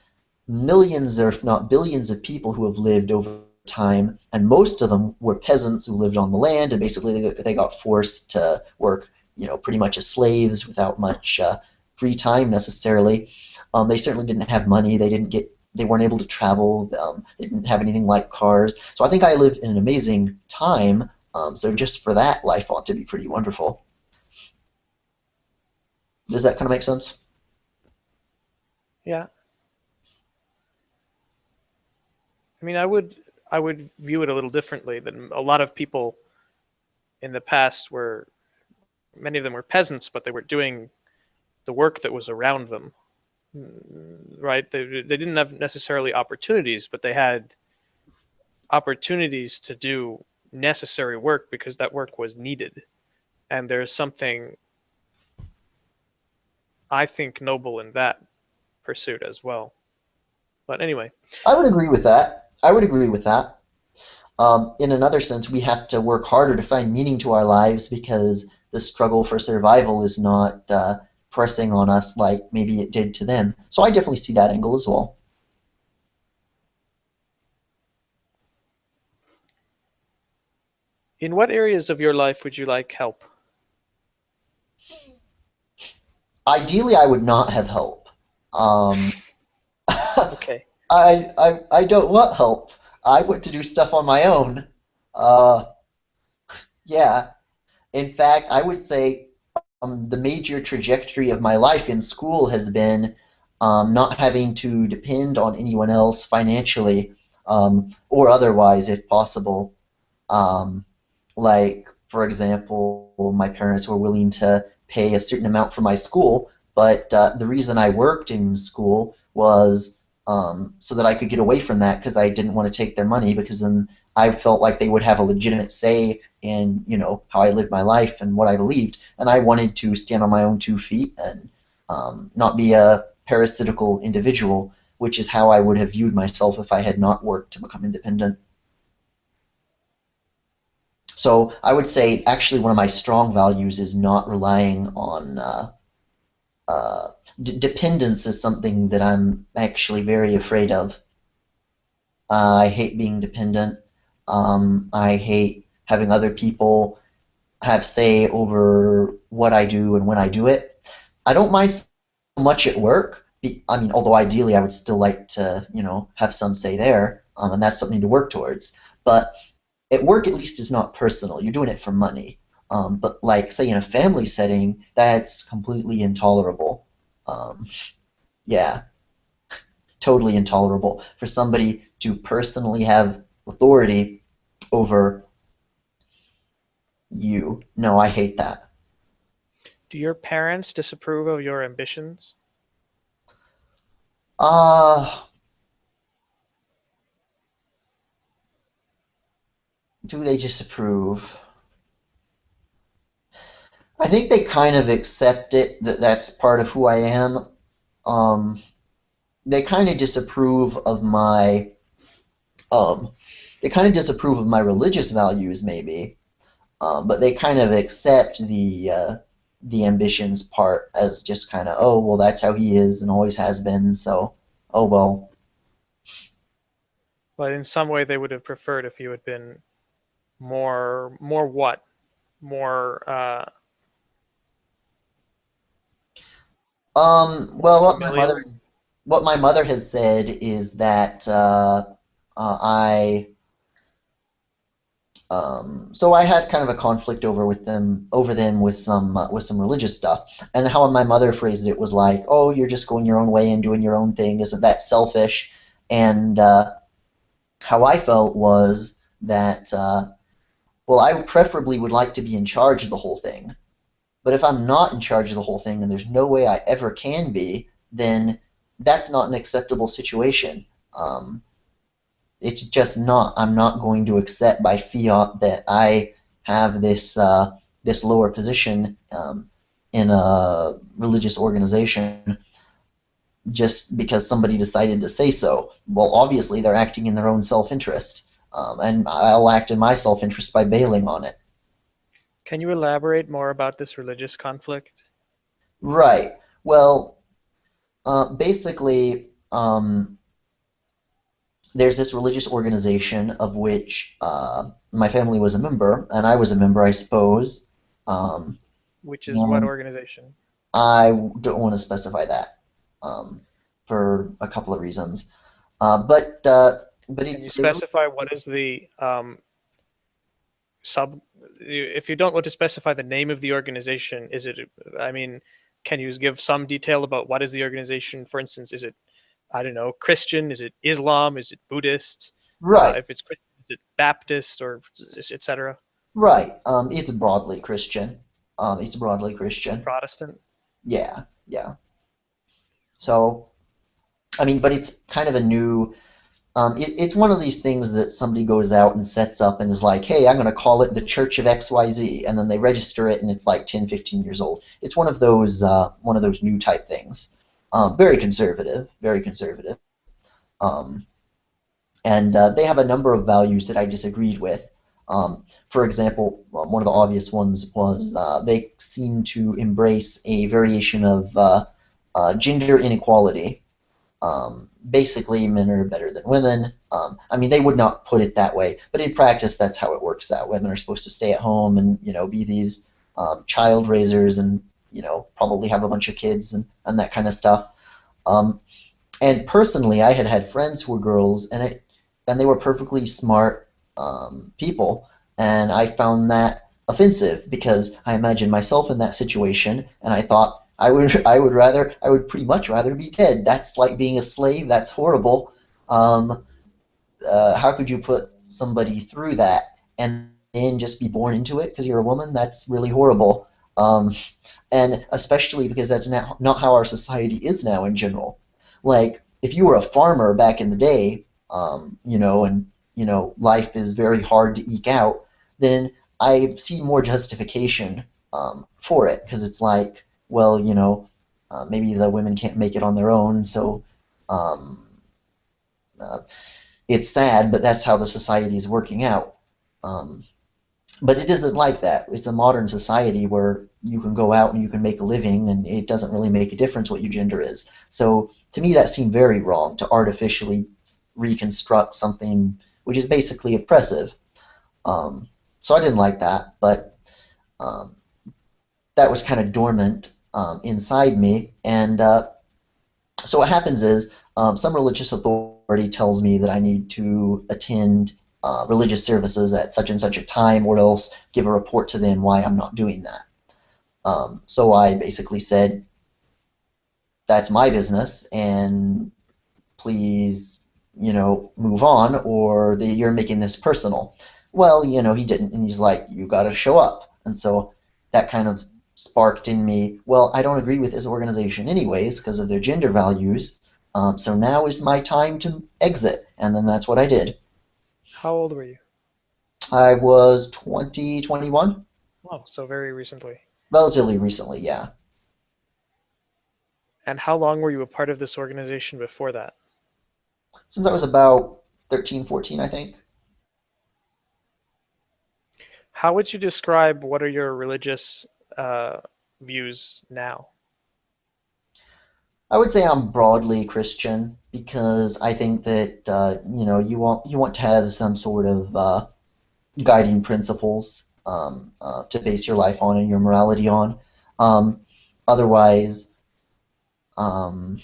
millions, or if not billions, of people who have lived over time, and most of them were peasants who lived on the land, and basically they got forced to work, pretty much as slaves without much free time necessarily. They certainly didn't have money. They weren't able to travel. They didn't have anything like cars. So I think I lived in an amazing time. So just for that, life ought to be pretty wonderful. Does that kind of make sense? Yeah, I mean, I would view it a little differently than a lot of people in the past were. Many of them were peasants, but they were doing the work that was around them. right? They didn't have necessarily opportunities, but they had opportunities to do necessary work because that work was needed. And there's something, I think, noble in that pursuit as well. But anyway, I would agree with that. I would agree with that. In another sense, we have to work harder to find meaning to our lives because the struggle for survival is not pressing on us like maybe it did to them. So I definitely see that angle as well. in what areas of your life would you like help? Ideally, I would not have help. Um, Okay. I don't want help. I want to do stuff on my own. Uh, yeah. In fact, I would say the major trajectory of my life in school has been not having to depend on anyone else financially or otherwise, if possible. Um, like, for example, my parents were willing to pay a certain amount for my school, but the reason I worked in school was so that I could get away from that because I didn't want to take their money because then I felt like they would have a legitimate say in, how I lived my life and what I believed, and I wanted to stand on my own 2 feet and not be a parasitical individual, which is how I would have viewed myself if I had not worked to become independent. So I would say actually one of my strong values is not relying on uh, dependence is something that I'm actually very afraid of. I hate being dependent. I hate having other people have say over what I do and when I do it. I don't mind so much at work. I mean, although ideally I would still like to, have some say there, and that's something to work towards. But at work, at least, is not personal. You're doing it for money. But like, say, in a family setting, that's completely intolerable. Um, yeah, totally intolerable for somebody to personally have authority over you. No, I hate that. Do your parents disapprove of your ambitions? Uh, do they disapprove? I think they kind of accept it that that's part of who I am. Um, they kind of disapprove of my um, they kind of disapprove of my religious values, maybe, but they kind of accept the ambitions part as just kind of, oh well, that's how he is and always has been. So, oh well. But in some way, they would have preferred if you had been more what? More more Well, familial? what my mother has said is that I so I had kind of a conflict over them with some religious stuff, and how my mother phrased it was like, "Oh, you're just going your own way and doing your own thing. Isn't that selfish?" And how I felt was that, well, I preferably would like to be in charge of the whole thing. But if I'm not in charge of the whole thing, and there's no way I ever can be, then that's not an acceptable situation. Um, it's just not. I'm not going to accept by fiat that I have this lower position in a religious organization just because somebody decided to say so. Well, obviously they're acting in their own self-interest, and I'll act in my self-interest by bailing on it. Can you elaborate more about this religious conflict? Right. Well, basically, there's this religious organization of which my family was a member, and I was a member, I suppose. Um, Which is what and organization? I don't want to specify that for a couple of reasons. But Can you it's a specify what is the sub? If you don't want to specify the name of the organization, is it? I mean, can you give some detail about what is the organization? For instance, is it, I don't know, Christian? Is it Islam? Is it Buddhist? right, If it's Christian, is it Baptist or etc. right. It's broadly Christian. It's broadly Christian. Protestant? Yeah, yeah. So, I mean, but it's kind of a new. It's one of these things that somebody goes out and sets up and is like, hey, I'm going to call it the Church of XYZ, and then they register it, and it's like 10, 15 years old. It's one of those new type things. Very conservative, very conservative. Um, and they have a number of values that I disagreed with. For example, one of the obvious ones was they seem to embrace a variation of gender inequality. Basically, men are better than women. I mean, they would not put it that way, but in practice, that's how it works out. Women are supposed to stay at home and, be these child raisers and, probably have a bunch of kids and that kind of stuff. Um, and personally, I had had friends who were girls, and they were perfectly smart people, and I found that offensive because I imagined myself in that situation, and I thought I would pretty much rather be dead. That's like being a slave. That's horrible. Um, how could you put somebody through that and then just be born into it because you're a woman? That's really horrible. Um, and especially because that's not how our society is now in general. Like, if you were a farmer back in the day, and life is very hard to eke out, then I see more justification for it because it's like, well, maybe the women can't make it on their own, so um, uh, it's sad, but that's how the society is working out. Um, but it isn't like that. It's a modern society where you can go out and you can make a living, and it doesn't really make a difference what your gender is. So to me, that seemed very wrong to artificially reconstruct something which is basically oppressive. So I didn't like that, but um, that was kind of dormant inside me. And so what happens is some religious authority tells me that I need to attend religious services at such and such a time, or else give a report to them why I'm not doing that. So I basically said, that's my business, and please, move on, or you're making this personal. Well, he didn't, and he's like, you got to show up. And so that kind of sparked in me, well, I don't agree with this organization anyways because of their gender values. So now is my time to exit. And then that's what I did. How old were you? I was 20, 21, Oh, so very recently. relatively recently, yeah. And how long were you a part of this organization before that? Since I was about 13, 14, I think. How would you describe what are your religious uh, views now? I would say I'm broadly Christian because I think that you want to have some sort of guiding principles to base your life on and your morality on. Um, Otherwise, um,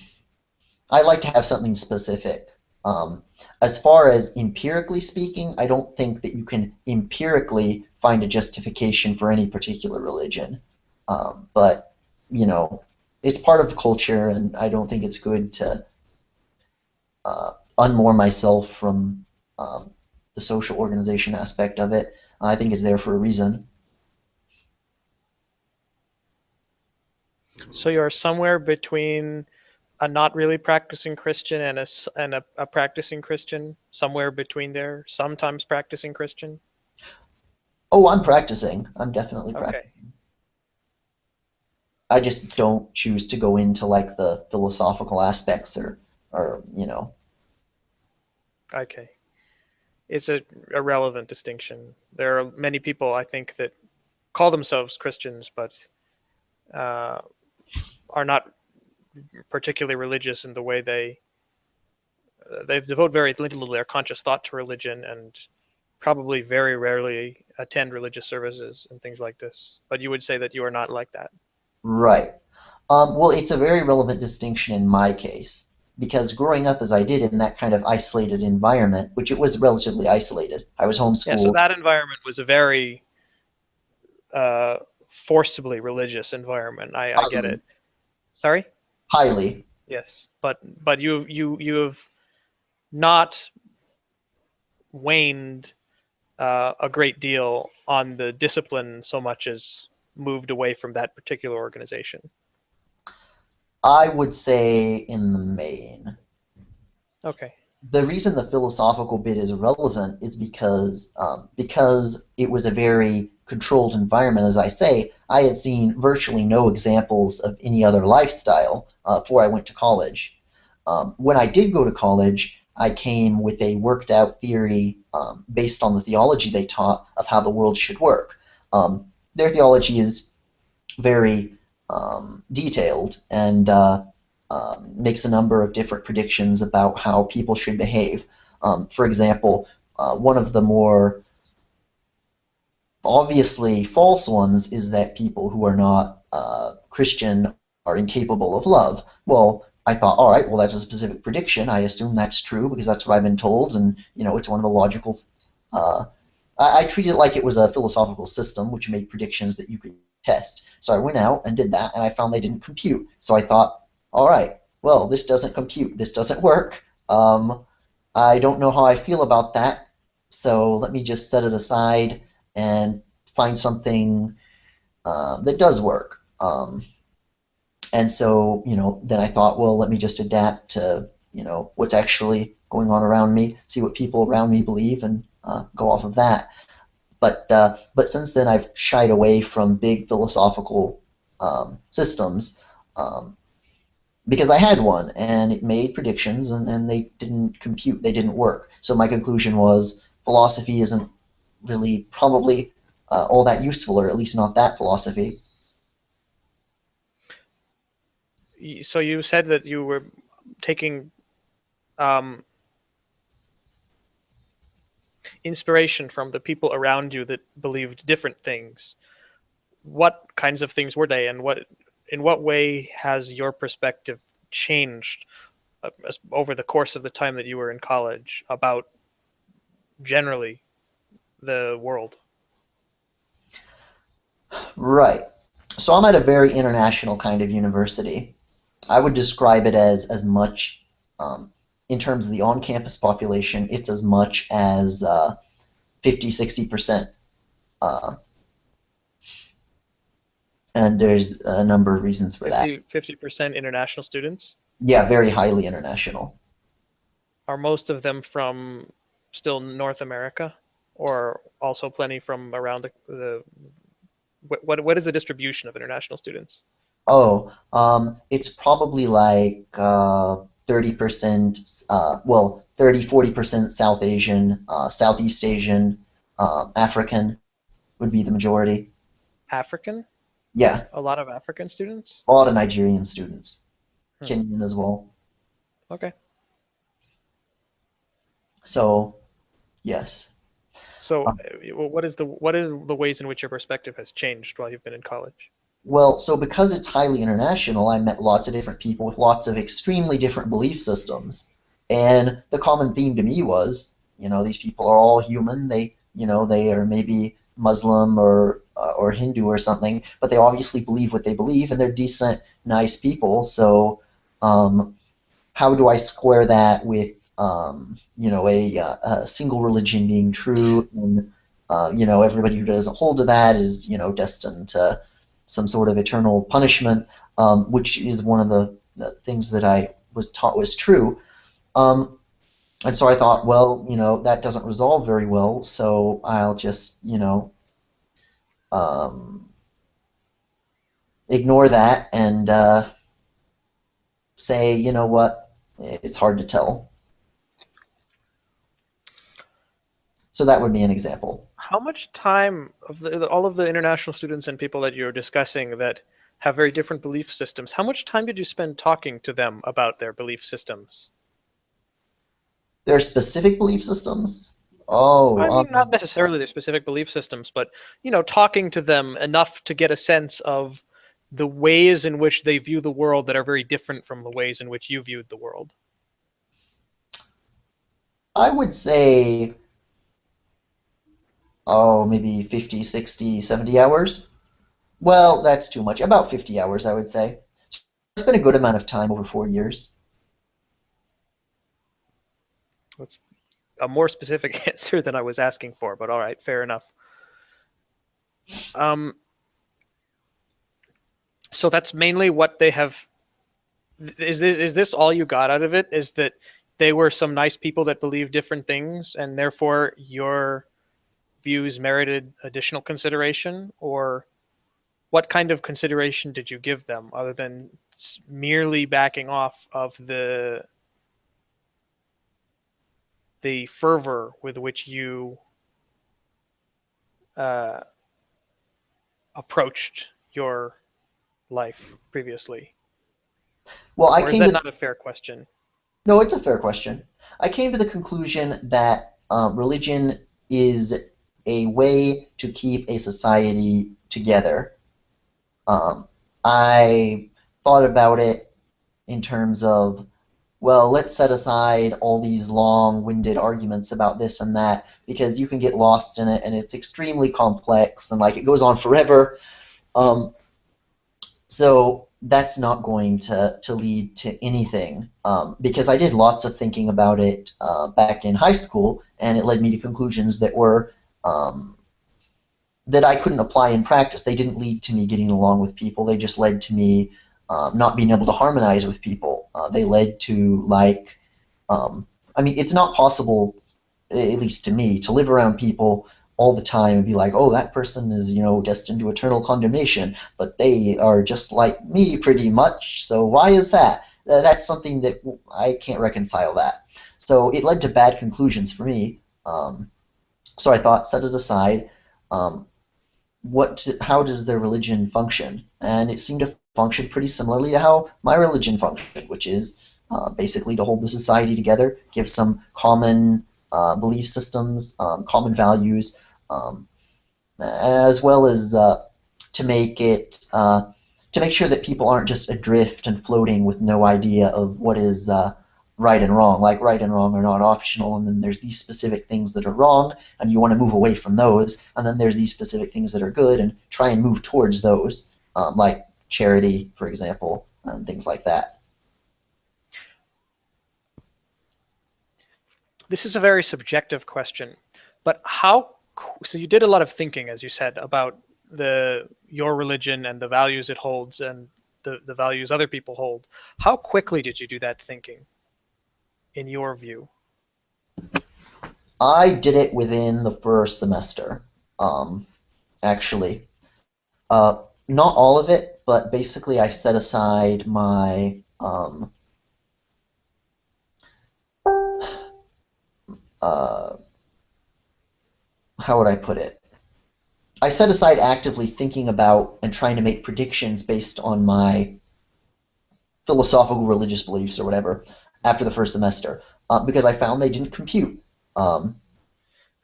I like to have something specific. Um, as far as empirically speaking, I don't think that you can empirically find a justification for any particular religion. But, you know, it's part of culture, and I don't think it's good to unmoor myself from the social organization aspect of it. I think it's there for a reason. So you're somewhere between a not really practicing Christian and a practicing Christian, somewhere between there, sometimes practicing Christian. Oh, I'm practicing. I'm definitely practicing. Okay. I just don't choose to go into like the philosophical aspects or. Okay. It's a relevant distinction. There are many people I think that call themselves Christians, but uh, are not particularly religious in the way they devote very little of their conscious thought to religion and probably very rarely attend religious services and things like this. But you would say that you are not like that. Right. Well, it's a very relevant distinction in my case because growing up as I did in that kind of isolated environment, which it was relatively isolated, I was Yeah, so homeschooled. that environment was a very uh, forcibly religious environment. I get Highly, it. Sorry? highly. Yes, but you have not waned a great deal on the discipline so much as moved away from that particular organization. I would say in the main. Okay. The reason the philosophical bit is relevant is because it was a very controlled environment. As I say, I had seen virtually no examples of any other lifestyle before I went to college. When I did go to college, I came with a worked out theory based on the theology they taught of how the world should work. Their theology is very detailed and makes a number of different predictions about how people should behave. For example, one of the more obviously false ones is that people who are not Christian are incapable of love. Well, I thought, all right, well, that's a specific prediction. I assume that's true because that's what I've been told, and it's one of the logical. Uh, I treated it like it was a philosophical system which made predictions that you could test. So I went out and did that, and I found they didn't compute. So I thought, all right, well, this doesn't compute. This doesn't work. I don't know how I feel about that. So let me just set it aside and find something that does work. And so, then I thought, well, let me just adapt to, what's actually going on around me, see what people around me believe, and go off of that. But since then, I've shied away from big philosophical systems because I had one and it made predictions and they didn't compute, they didn't work. So my conclusion was philosophy isn't really probably all that useful, or at least not that philosophy. So you said that you were taking um, inspiration from the people around you that believed different things. What kinds of things were they, and in what way has your perspective changed over the course of the time that you were in college about generally the world? Right. So I'm at a very international kind of university. I would describe it as much, in terms of the on-campus population, it's as much as 50, 60%. Uh, and there's a number of reasons for that. 50% international students? Yeah, very highly international. Are most of them from still North America, or also plenty from around the what is the distribution of international students? Oh, it's probably like 30%, well, 30, 40% South Asian, Southeast Asian, African would be the majority. African? Yeah, A lot of African students? a lot of Nigerian students, Hmm. Kenyan as well. Okay. So, yes. So, Uh, what is the ways in which your perspective has changed while you've been in college? Well, so because it's highly international, I met lots of different people with lots of extremely different belief systems. And the common theme to me was, these people are all human. They are maybe Muslim or Hindu or something, but they obviously believe what they believe, and they're decent, nice people. So, um, how do I square that with, a single religion being true, and everybody who doesn't hold to that is, destined to some sort of eternal punishment, which is one of the things that I was taught was true. Um, and so I thought, well, that doesn't resolve very well, so I'll just, um, ignore that and say, you know what, it's hard to tell. So that would be an example. How much time of all of the international students and people that you're discussing that have very different belief systems, how much time did you spend talking to them about their belief systems? Their specific belief systems. Oh, I mean, not necessarily their specific belief systems, but talking to them enough to get a sense of the ways in which they view the world that are very different from the ways in which you viewed the world. I would say, maybe 50, 60, 70 hours. Well, that's too much. About 50 hours, I would say. It's been a good amount of time over 4 years. That's a more specific answer than I was asking for, but all right, fair enough. Um, so that's mainly what they have Is this all you got out of it? Is that they were some nice people that believed different things, and therefore your views merited additional consideration? Or what kind of consideration did you give them other than merely backing off of the fervor with which you uh, approached your life previously? Well, I Or is came that to not a fair question? no, it's a fair question. I came to the conclusion that religion is a way to keep a society together. Um, I thought about it in terms of, well, let's set aside all these long-winded arguments about this and that because you can get lost in it and it's extremely complex and like it goes on forever. Um, so that's not going to lead to anything because I did lots of thinking about it back in high school and it led me to conclusions that were that I couldn't apply in practice. They didn't lead to me getting along with people. They just led to me not being able to harmonize with people. They led to like, I mean, it's not possible, at least to me, to live around people all the time and be like, oh, that person is, you know, destined to eternal condemnation, but they are just like me pretty much. So why is that? That's something that I can't reconcile that. So it led to bad conclusions for me. So I thought, set it aside. Um, how does their religion function? And it seemed to function pretty similarly to how my religion functioned, which is basically to hold the society together, give some common belief systems, common values, um, as well as to make it to make sure that people aren't just adrift and floating with no idea of what is right and wrong. Like right and wrong are not optional, and then there's these specific things that are wrong, and you want to move away from those, and then there's these specific things that are good, and try and move towards those, like charity, for example, and things like that. This is a very subjective question, but how? So you did a lot of thinking, as you said, about your religion and the values it holds and the values other people hold. How quickly did you do that thinking, in your view? I did it within the first semester, actually. Uh, Not all of it, but basically I set aside my uh, how would I put it? I set aside actively thinking about and trying to make predictions based on my philosophical religious beliefs or whatever after the first semester because I found they didn't compute. Um,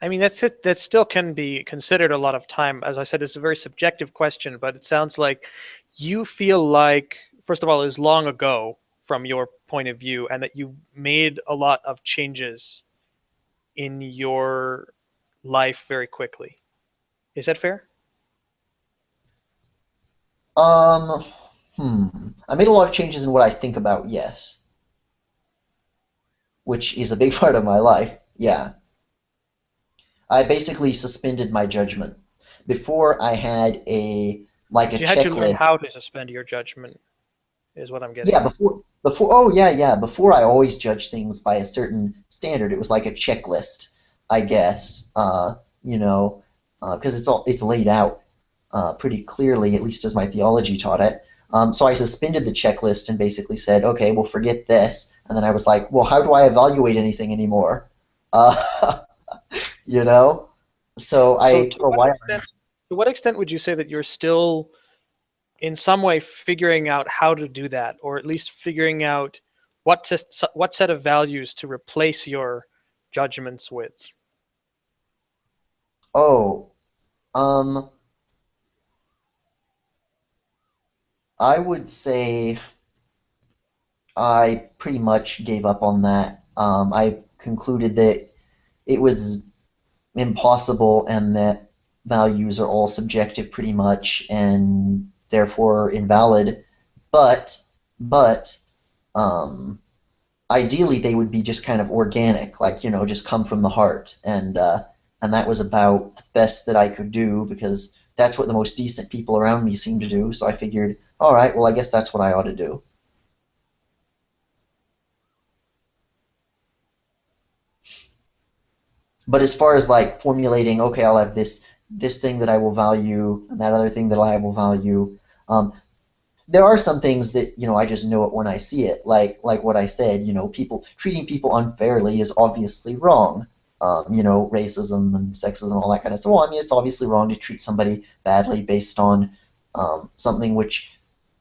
I mean, that's it. That still can be considered a lot of time. As I said, it's a very subjective question, but it sounds like you feel like, first of all, it was long ago from your point of view, and that you made a lot of changes in your life very quickly. Is that fair? um, I made a lot of changes in what I think about, yes, which is a big part of my life. Yeah. I basically suspended my judgment. Before I had a You had to learn checklist. how to suspend your judgment, is what I'm getting Yeah, at. oh yeah, yeah, before I always judged things by a certain standard. It was like a checklist, I guess. You know, because it's laid out pretty clearly, at least as my theology taught it. So I suspended the checklist and basically said, okay, well, forget this. And then I was like, well, how do I evaluate anything anymore? Uh, you know? So So, for a while, to what extent would you say that you're still, in some way, figuring out how to do that, or at least figuring out what set of values to replace your judgments with? oh, um, I would say I pretty much gave up on that. I concluded that it was impossible and that values are all subjective pretty much and therefore invalid. But but um, ideally they would be just kind of organic, like just come from the heart, and that was about the best that I could do because that's what the most decent people around me seem to do. So I figured, all right, well I guess that's what I ought to do. But as far as like formulating, okay, I'll have this thing that I will value and that other thing that I will value. Um, there are some things that I just know it when I see it. Like what I said, people treating people unfairly is obviously wrong. Racism and sexism, all that kind of stuff. Well, I mean, it's obviously wrong to treat somebody badly based on something which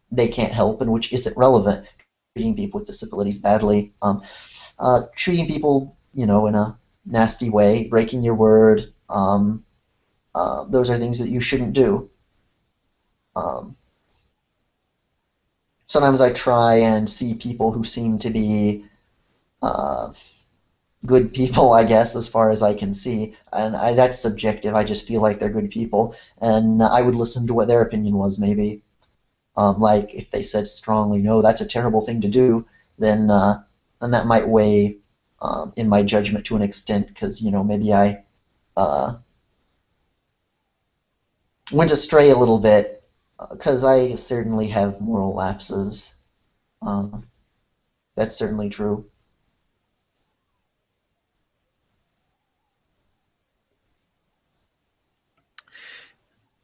they can't help and which isn't relevant. Treating people with disabilities badly, treating people, in a nasty way, breaking your word. Those are things that you shouldn't do. Um, Sometimes I try and see people who seem to be uh, good people, I guess, as far as I can see. And that's subjective. I just feel like they're good people. And I would listen to what their opinion was, maybe. Like, if they said strongly, no, that's a terrible thing to do, then that might weigh in my judgment to an extent, because, maybe I uh, went astray a little bit, because I certainly have moral lapses. Um, that's certainly true.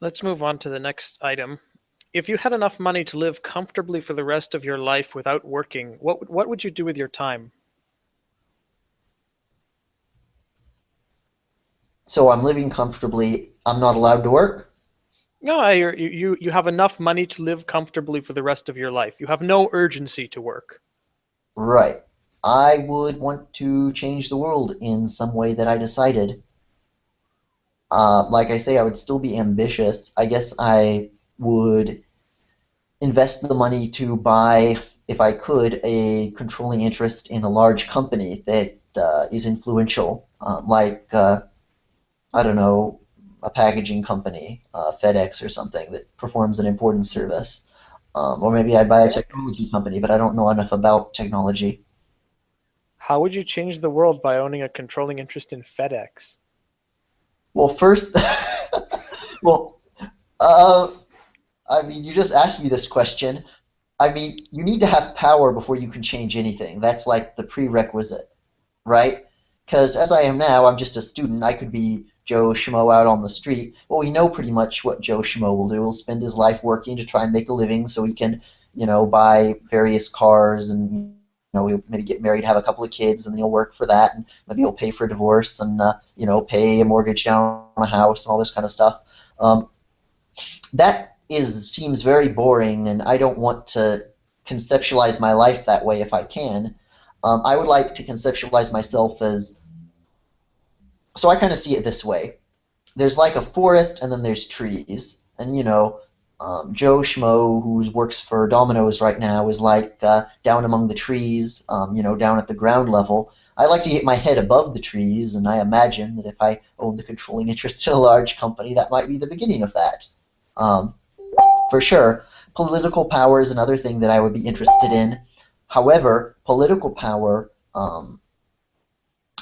Let's move on to the next item. If you had enough money to live comfortably for the rest of your life without working, what would you do with your time? So I'm living comfortably. I'm not allowed to work? No, you have enough money to live comfortably for the rest of your life. You have no urgency to work. Right. I would want to change the world in some way that I decided. Like I say, I would still be ambitious. I guess I would invest the money to buy, if I could, a controlling interest in a large company that is influential, I don't know, a packaging company, FedEx or something that performs an important service. Or maybe I'd buy a FedEx? technology company, but I don't know enough about technology. How would you change the world by owning a controlling interest in FedEx? Well, first, well, uh, I mean, you just asked me this question. I mean, you need to have power before you can change anything. That's like the prerequisite, right? Because as I am now, I'm just a student. I could be Joe Schmo out on the street. Well, we know pretty much what Joe Schmo will do. He'll spend his life working to try and make a living so he can, buy various cars and, he'll maybe get married, have a couple of kids, and then he'll work for that, and maybe he'll pay for a divorce and, pay a mortgage down on a house and all this kind of stuff. Um, that seems very boring, and I don't want to conceptualize my life that way if I can. I would like to conceptualize myself as, so I kind of see it this way. There's like a forest, and then there's trees, and Joe Schmo, who works for Domino's right now, is like down among the trees, down at the ground level. I like to get my head above the trees, and I imagine that if I owned the controlling interest in a large company, that might be the beginning of that. Um, for sure. Political power is another thing that I would be interested in. However, political power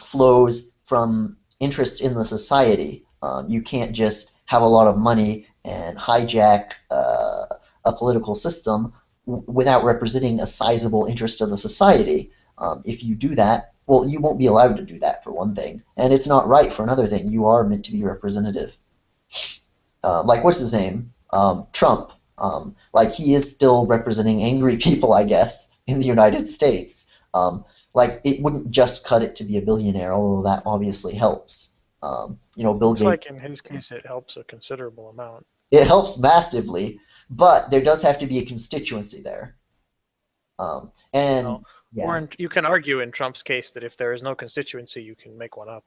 flows from interest in the society. You can't just have a lot of money and hijack a political system without representing a sizable interest of the society. If you do that, well, you won't be allowed to do that, for one thing. And it's not right, for another thing. You are meant to be representative. Like, what's his name? Trump. Like, he is still representing angry people, I guess, in the United States. Like, it wouldn't just cut it to be a billionaire, although that obviously helps. Bill Looks Gates. like in his case it helps a considerable amount. It helps massively, but there does have to be a constituency there. And Well, yeah, you can argue in Trump's case that if there is no constituency, you can make one up.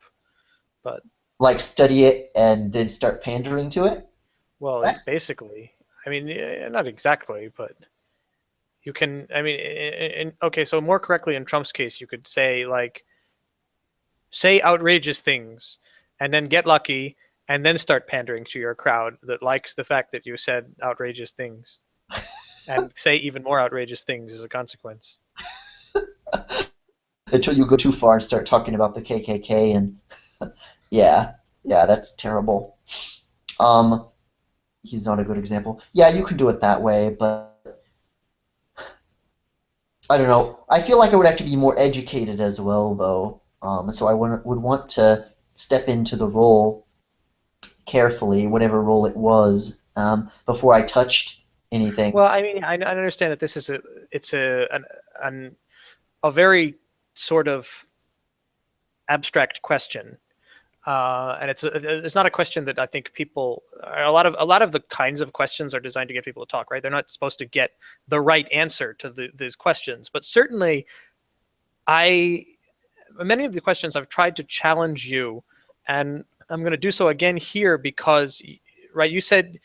But like study it and then start pandering to it. well, That's basically, I mean, not exactly, but you can. I mean, okay, so more correctly in Trump's case, you could say like say outrageous things, and then get lucky, and then start pandering to your crowd that likes the fact that you said outrageous things, and say even more outrageous things as a consequence. until you go too far and start talking about the KKK and yeah, yeah, that's terrible. Um, he's not a good example. Yeah, you could do it that way, but I don't know. I feel like I would have to be more educated as well, though. So I would want to step into the role carefully, whatever role it was, before I touched anything. Well, I mean, I understand that this is it's a very sort of abstract question, and it's not a question that I think people a lot of the kinds of questions are designed to get people to talk, right? They're not supposed to get the right answer to these questions, but certainly I many of the questions I've tried to challenge you, and I'm going to do so again here because, right, you said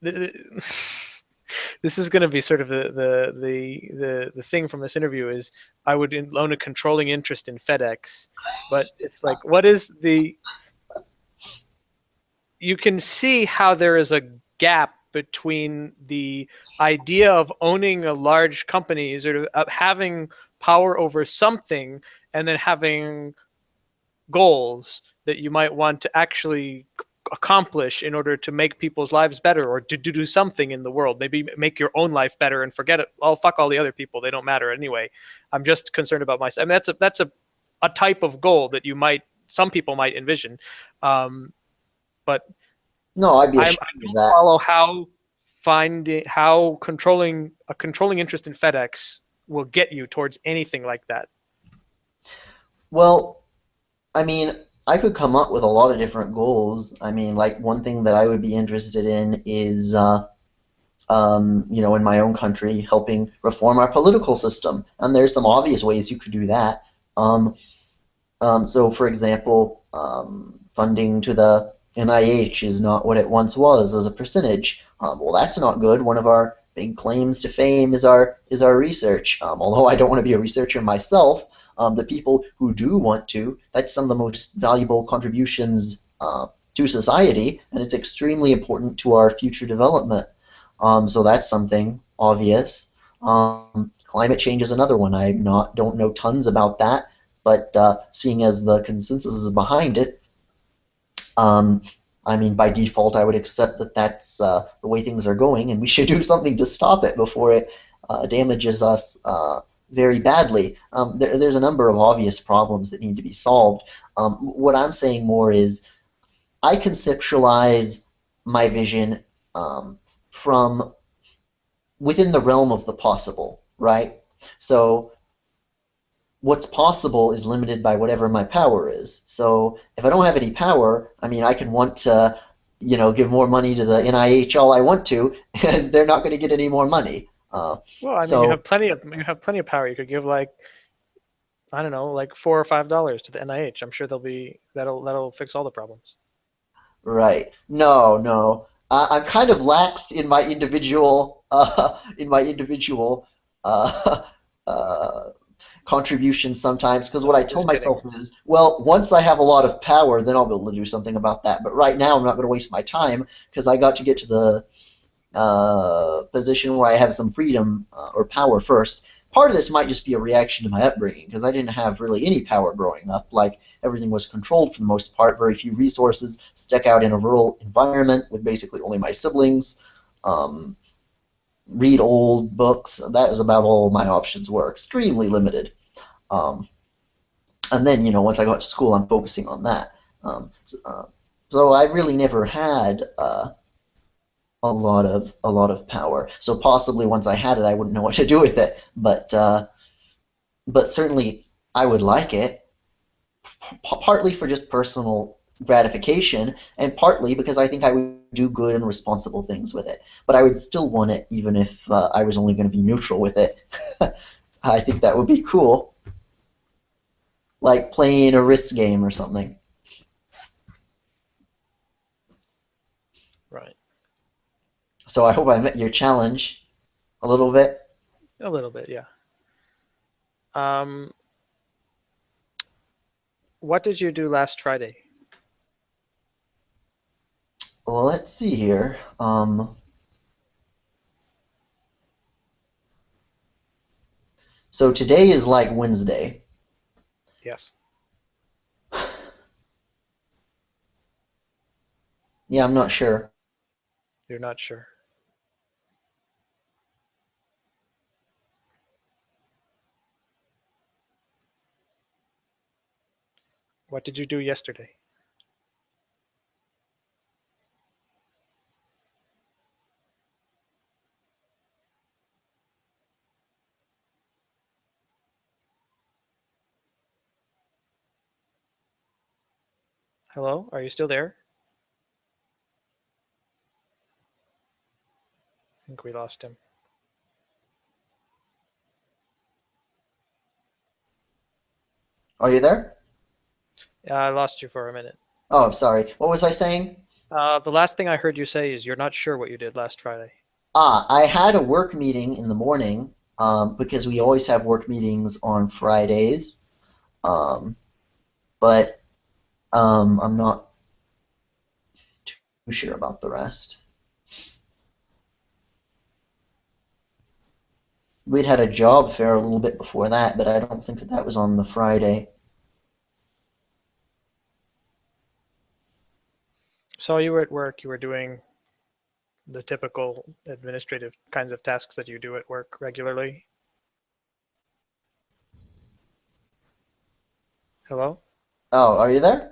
this is going to be sort of the thing from this interview is I would own a controlling interest in FedEx, but it's like what is the you can see how there is a gap between the idea of owning a large company, sort of having power over something, and then having goals that you might want to actually accomplish in order to make people's lives better or to do something in the world. Maybe make your own life better and forget it. Oh, fuck all the other people. They don't matter anyway. I'm just concerned about myself. I mean, that's a type of goal that some people might envision. But No, I'd be I ashamed of don't that. follow how controlling a controlling interest in FedEx will get you towards anything like that. Well, I mean, I could come up with a lot of different goals. I mean, like one thing that I would be interested in is, in my own country, helping reform our political system. And there's some obvious ways you could do that. Um, so, for example, funding to the NIH is not what it once was as a percentage. Well, that's not good. One of our big claims to fame is our research. Although I don't want to be a researcher myself, the people who do want to, that's some of the most valuable contributions to society, and it's extremely important to our future development. So that's something obvious. Climate change is another one. I don't know tons about that, but seeing as the consensus is behind it, um, I mean, by default, I would accept that that's the way things are going, and we should do something to stop it before it damages us very badly. There's a number of obvious problems that need to be solved. What I'm saying more is I conceptualize my vision from within the realm of the possible, right? So what's possible is limited by whatever my power is. So if I don't have any power, I mean, I can want to, give more money to the NIH all I want to, and they're not going to get any more money. Well, I mean, So you have plenty of power. You could give like I don't know, like $4 or $5 to the NIH. I'm sure that'll fix all the problems. right, no, no, I'm kind of lax in my individual uh, uh, contributions sometimes because what I tell Just kidding. myself is, well, once I have a lot of power, then I'll be able to do something about that. But right now, I'm not going to waste my time because I got to get to the position where I have some freedom or power first. Part of this might just be a reaction to my upbringing because I didn't have really any power growing up. Like everything was controlled for the most part, very few resources, stuck out in a rural environment with basically only my siblings. Um, Read old books. That is about all my options were. Extremely limited. Um, and then once I got to school, I'm focusing on that. So I really never had a lot of power. So possibly once I had it, I wouldn't know what to do with it. But certainly I would like it, partly for just personal gratification, and partly because I think I would do good and responsible things with it. But I would still want it, even if I was only going to be neutral with it. I think that would be cool, like playing a risk game or something. Right. So I hope I met your challenge a little bit. A little bit, yeah. Um, what did you do last Friday? Well, let's see here. So today is like Wednesday. Yes. Yeah, I'm not sure. You're not sure. What did you do yesterday? Hello, are you still there? I think we lost him. Are you there? I lost you for a minute. Oh, I'm sorry. What was I saying? The last thing I heard you say is you're not sure what you did last Friday. I had a work meeting in the morning because we always have work meetings on Fridays. Um, but I'm not too sure about the rest. We'd had a job fair a little bit before that, but I don't think that that was on the Friday. So you were at work, you were doing the typical administrative kinds of tasks that you do at work regularly. Hello? Oh, are you there?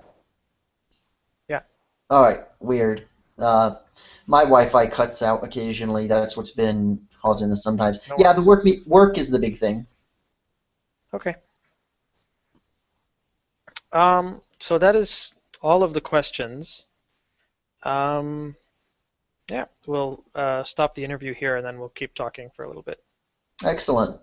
Yeah, All right, weird. Uh, my Wi-Fi cuts out occasionally. That's what's been causing this sometimes. no Yeah, the worries. work is the big thing. Okay. So that is all of the questions. Um, yeah, we'll stop the interview here and then we'll keep talking for a little bit. Excellent.